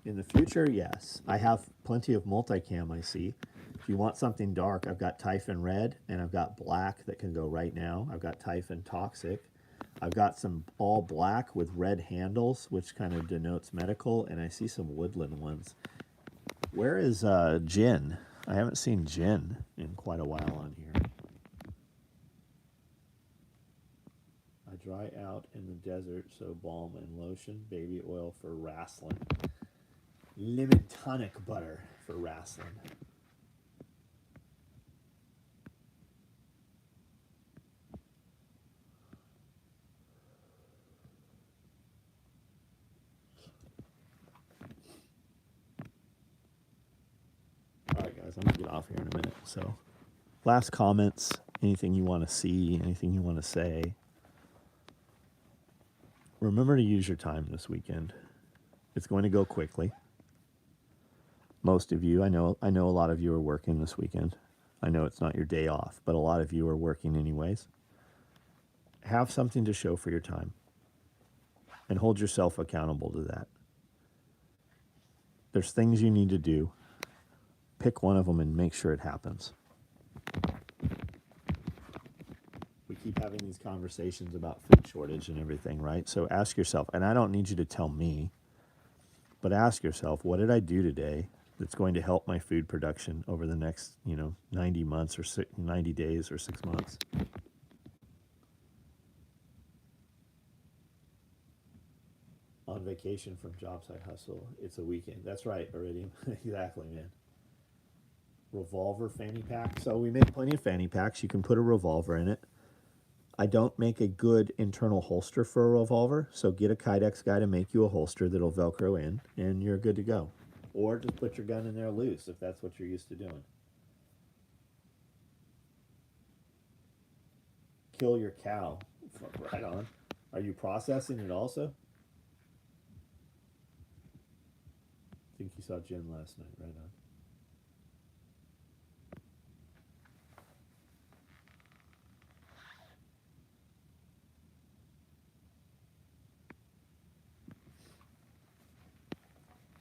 In the future, yes. I have plenty of multicam, I see. If you want something dark, I've got Typhon Red, and I've got black that can go right now. I've got Typhon Toxic. I've got some all black with red handles, which kind of denotes medical, and I see some woodland ones. Where is Gin? I haven't seen Gin in quite a while on here. I dry out in the desert, so balm and lotion, baby oil for wrestling. Lemon tonic butter for wrestling. All right, guys, I'm going to get off here in a minute. So, last comments, anything you want to see, anything you want to say. Remember to use your time this weekend. It's going to go quickly. Most of you, I know a lot of you are working this weekend. I know it's not your day off, but a lot of you are working anyways. Have something to show for your time and hold yourself accountable to that. There's things you need to do. Pick one of them and make sure it happens. We keep having these conversations about food shortage and everything, right? So ask yourself, and I don't need you to tell me, but ask yourself, what did I do today that's going to help my food production over the next, 90 months or 90 days or 6 months? On vacation from job site hustle. It's a weekend. That's right, Iridium. Exactly, man. Revolver fanny pack. So we make plenty of fanny packs. You can put a revolver in it. I don't make a good internal holster for a revolver, so get a Kydex guy to make you a holster that'll Velcro in, and you're good to go. Or just put your gun in there loose if that's what you're used to doing. Kill your cow. Right on. Are you processing it also? You saw Jen last night, right on.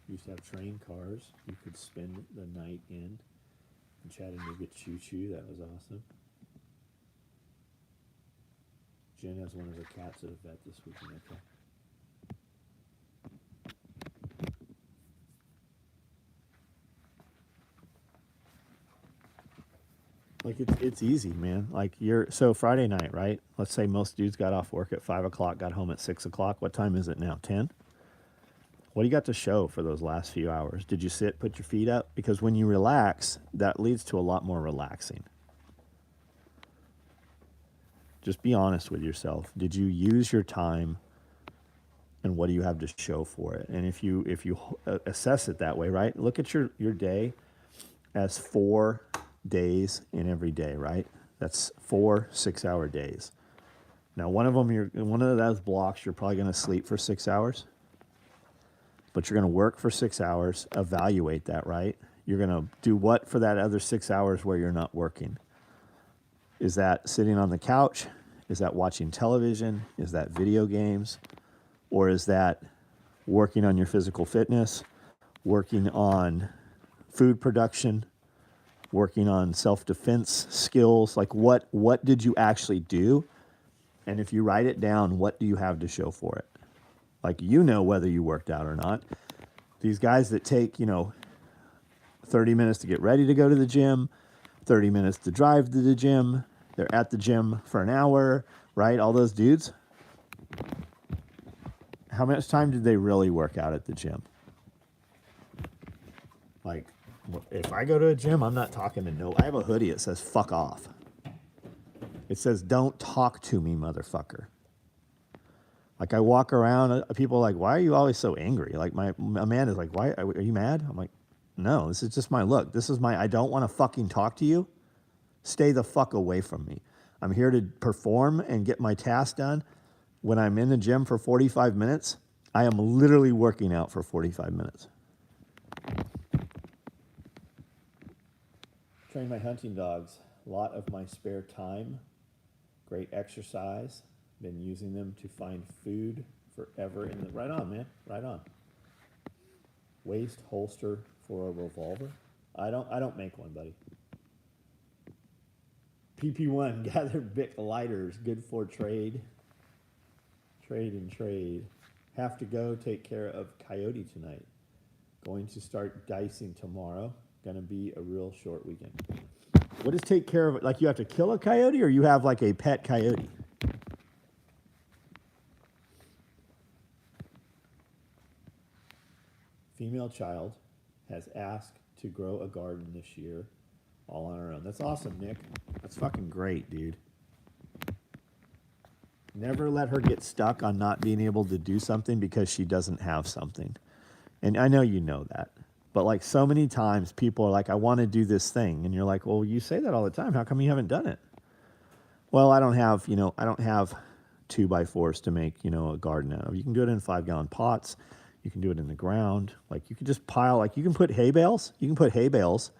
You used to have train cars. You could spend the night in Chattanooga Choo Choo. That was awesome. Jen has one of her cats at a vet this weekend. Okay. Like it's easy, man. Like so Friday night, right? Let's say most dudes got off work at 5 o'clock, got home at 6 o'clock. What time is it now? 10? What do you got to show for those last few hours? Did you sit, put your feet up? Because when you relax, that leads to a lot more relaxing. Just be honest with yourself. Did you use your time, and what do you have to show for it? And if you assess it that way, right? Look at your day as 4 days in every day, right? That's 4 6-hour days. Now, one of those blocks, you're probably going to sleep for 6 hours, but you're going to work for 6 hours, evaluate that, right? You're going to do what for that other 6 hours where you're not working? Is that sitting on the couch? Is that watching television? Is that video games? Or is that working on your physical fitness, working on food production, working on self-defense skills? Like what did you actually do? And if you write it down, what do you have to show for it? Like, whether you worked out or not. These guys that take, 30 minutes to get ready to go to the gym, 30 minutes to drive to the gym, they're at the gym for an hour, right? All those dudes. How much time did they really work out at the gym? Like, if I go to a gym, I'm not talking to I have a hoodie that says fuck off. It says, don't talk to me, motherfucker. Like, I walk around, people are like, why are you always so angry? Like, a man is like, why, are you mad? I'm like, no, this is just my look. I don't want to fucking talk to you. Stay the fuck away from me. I'm here to perform and get my task done. When I'm in the gym for 45 minutes, I am literally working out for 45 minutes. Train my hunting dogs. A lot of my spare time. Great exercise. Been using them to find food forever. Right on, man. Right on. Waist holster for a revolver. I don't make one, buddy. PP1, gather Bic lighters, good for trade. Trade. Have to go take care of coyote tonight. Going to start dicing tomorrow. Gonna be a real short weekend. What is take care of? Like, you have to kill a coyote, or you have like a pet coyote? Female child has asked to grow a garden this year all on her own. That's awesome, Nick. That's fucking great, dude. Never let her get stuck on not being able to do something because she doesn't have something. And I know you know that. But like, so many times people are like, I want to do this thing. And you're like, well, you say that all the time. How come you haven't done it? Well, I don't have 2x4s to make, a garden out of. You can do it in 5-gallon pots. You can do it in the ground. Like, you can just pile, like, you can put hay bales. You can put hay bales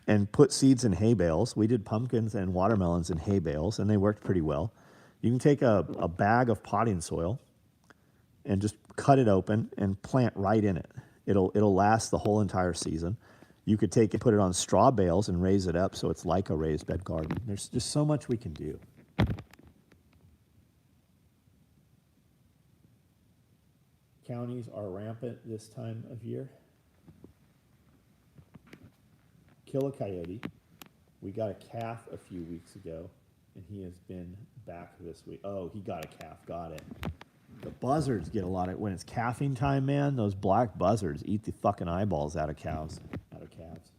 and put seeds in hay bales. We did pumpkins and watermelons in hay bales, and they worked pretty well. You can take a bag of potting soil and just cut it open and plant right in it. It'll last the whole entire season. You could take it, put it on straw bales and raise it up so it's like a raised bed garden. There's just so much we can do. Counties are rampant this time of year. Kill a coyote. We got a calf a few weeks ago, and he has been back this week. Oh, he got a calf. Got it. The buzzards get a lot of, when it's calving time, man, those black buzzards eat the fucking eyeballs out of calves, out of calves.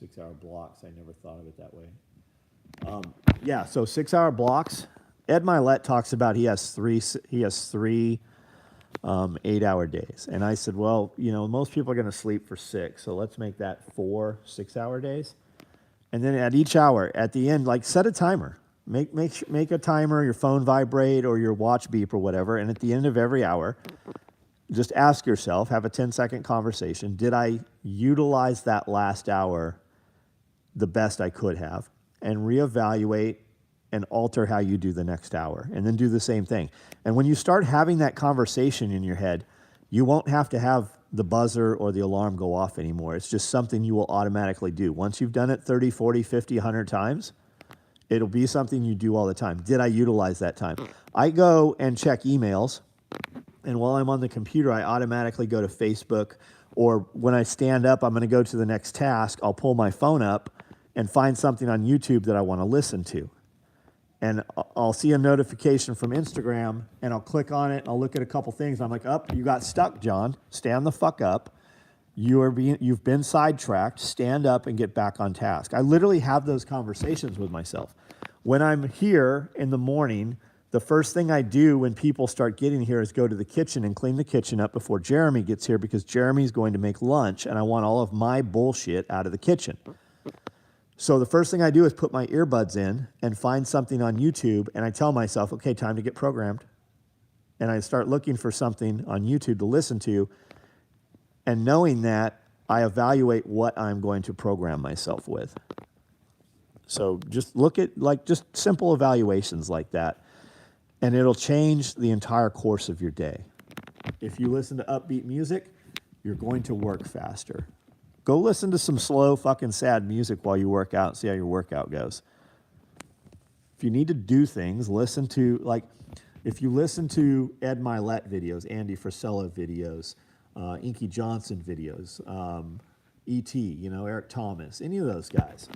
6-hour blocks. I never thought of it that way. Yeah, so 6-hour blocks. Ed Milet talks about he has three 8-hour days. And I said, well, most people are going to sleep for 6, so let's make that 4 6-hour days. And then at each hour, at the end, like, set a timer. Make a timer, your phone vibrate or your watch beep or whatever, and at the end of every hour, just ask yourself, have a 10-second conversation. Did I utilize that last hour the best I could have? And reevaluate and alter how you do the next hour. And then do the same thing. And when you start having that conversation in your head, you won't have to have the buzzer or the alarm go off anymore. It's just something you will automatically do. Once you've done it 30, 40, 50, 100 times, it'll be something you do all the time. Did I utilize that time? I go and check emails. And while I'm on the computer, I automatically go to Facebook, or when I stand up, I'm going to go to the next task. I'll pull my phone up and find something on YouTube that I want to listen to. And I'll see a notification from Instagram, and I'll click on it, and I'll look at a couple things. I'm like, you got stuck, John. Stand the fuck up. You've been sidetracked. Stand up and get back on task. I literally have those conversations with myself. When I'm here in the morning, the first thing I do when people start getting here is go to the kitchen and clean the kitchen up before Jeremy gets here, because Jeremy's going to make lunch and I want all of my bullshit out of the kitchen. So the first thing I do is put my earbuds in and find something on YouTube, and I tell myself, okay, time to get programmed. And I start looking for something on YouTube to listen to, and knowing that, I evaluate what I'm going to program myself with. So just look at just simple evaluations like that. And it'll change the entire course of your day. If you listen to upbeat music, you're going to work faster. Go listen to some slow fucking sad music while you work out and see how your workout goes. If you need to do things, listen to, if you listen to Ed Milet videos, Andy Frisella videos, Inky Johnson videos, E.T., Eric Thomas, any of those guys,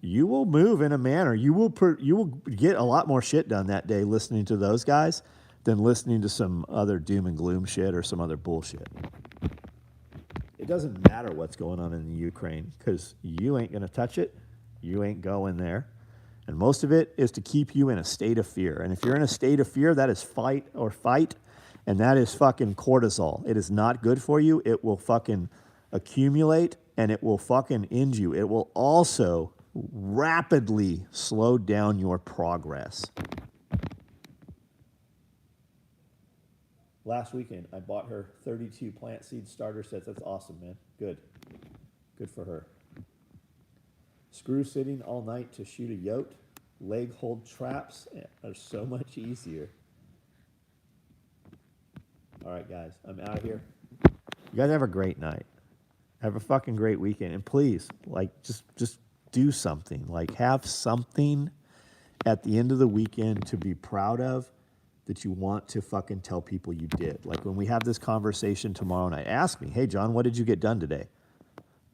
you will move in a manner. You will get a lot more shit done that day listening to those guys than listening to some other doom and gloom shit or some other bullshit. It doesn't matter what's going on in the Ukraine, because you ain't going to touch it. You ain't going there. And most of it is to keep you in a state of fear. And if you're in a state of fear, that is fight or fight, and that is fucking cortisol. It is not good for you. It will fucking accumulate, and it will fucking end you. It will also rapidly slow down your progress. Last weekend, I bought her 32 plant seed starter sets. That's awesome, man. Good. Good for her. Screw sitting all night to shoot a yote. Leg hold traps are so much easier. All right, guys, I'm out of here. You guys have a great night. Have a fucking great weekend. And please, just do something. Have something at the end of the weekend to be proud of that you want to fucking tell people you did. When we have this conversation tomorrow night, ask me, hey, John, what did you get done today?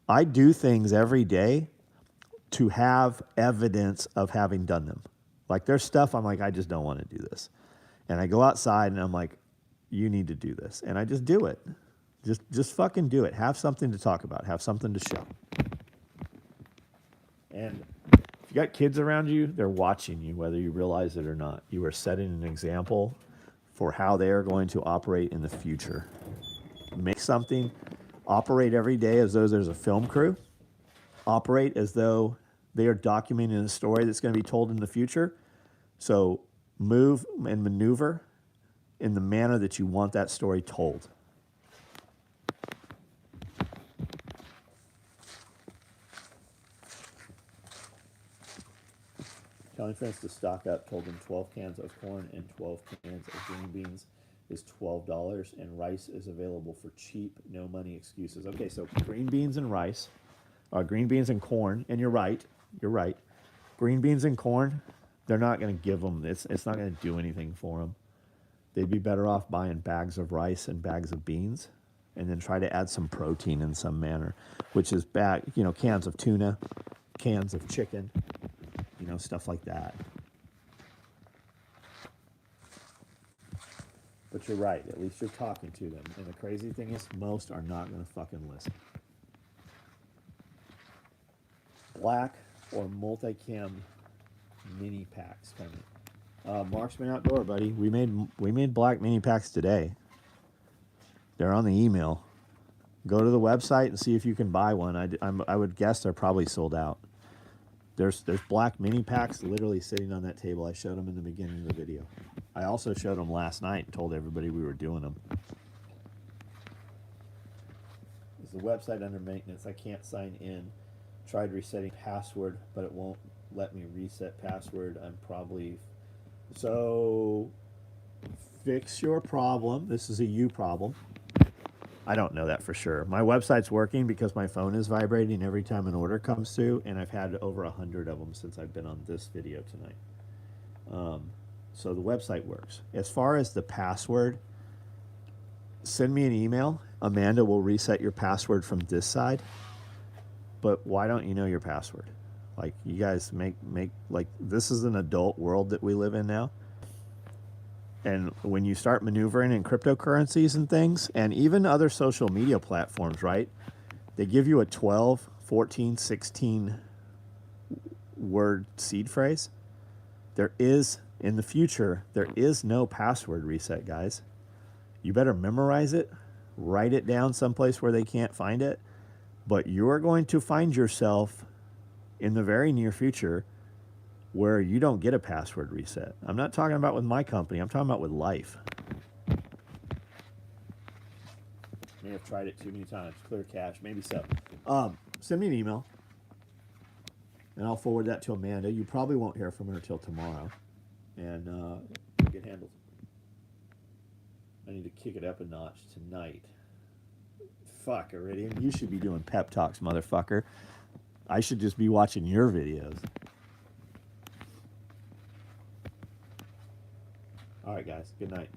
I do things every day to have evidence of having done them. There's stuff I'm I just don't want to do this. And I go outside and I'm like, you need to do this. And I just do it. Just fucking do it. Have something to talk about. Have something to show. And if you got kids around you, they're watching you, whether you realize it or not. You are setting an example for how they are going to operate in the future. Make something, operate every day as though there's a film crew. Operate as though they are documenting a story that's going to be told in the future. So move and maneuver in the manner that you want that story told. Telling friends to stock up, told them 12 cans of corn and 12 cans of green beans is $12, and rice is available for cheap, no money excuses. Okay, so green beans and rice, green beans and corn, and you're right. Green beans and corn, they're not going to give them this. It's not going to do anything for them. They'd be better off buying bags of rice and bags of beans, and then try to add some protein in some manner, which is cans of tuna, cans of chicken, stuff like that. But you're right. At least you're talking to them. And the crazy thing is, most are not going to fucking listen. Black or multi-cam mini packs coming. Marksman Outdoor, buddy. We made black mini packs today. They're on the email. Go to the website and see if you can buy one. I would guess they're probably sold out. There's black mini packs literally sitting on that table. I showed them in the beginning of the video. I also showed them last night and told everybody we were doing them. There's the website under maintenance. I can't sign in. Tried resetting password, but it won't let me reset password. I'm probably... So, fix your problem. This is a you problem. I don't know that for sure. My website's working because my phone is vibrating every time an order comes through, and I've had over 100 of them since I've been on this video tonight. So the website works. As far as the password, send me an email. Amanda will reset your password from this side. But why don't you know your password? Like, you guys make like, this is an adult world that we live in now. And when you start maneuvering in cryptocurrencies and things, and even other social media platforms, right? They give you a 12, 14, 16 word seed phrase. There is, in the future, there is no password reset, guys. You better memorize it, write it down someplace where they can't find it. But you're going to find yourself in the very near future where you don't get a password reset. I'm not talking about with my company. I'm talking about with life. May have tried it too many times. Clear cache, maybe so. Send me an email, and I'll forward that to Amanda. You probably won't hear from her until tomorrow, and get handled. I need to kick it up a notch tonight. Fuck, Iridium. You should be doing pep talks, motherfucker. I should just be watching your videos. All right, guys. Good night.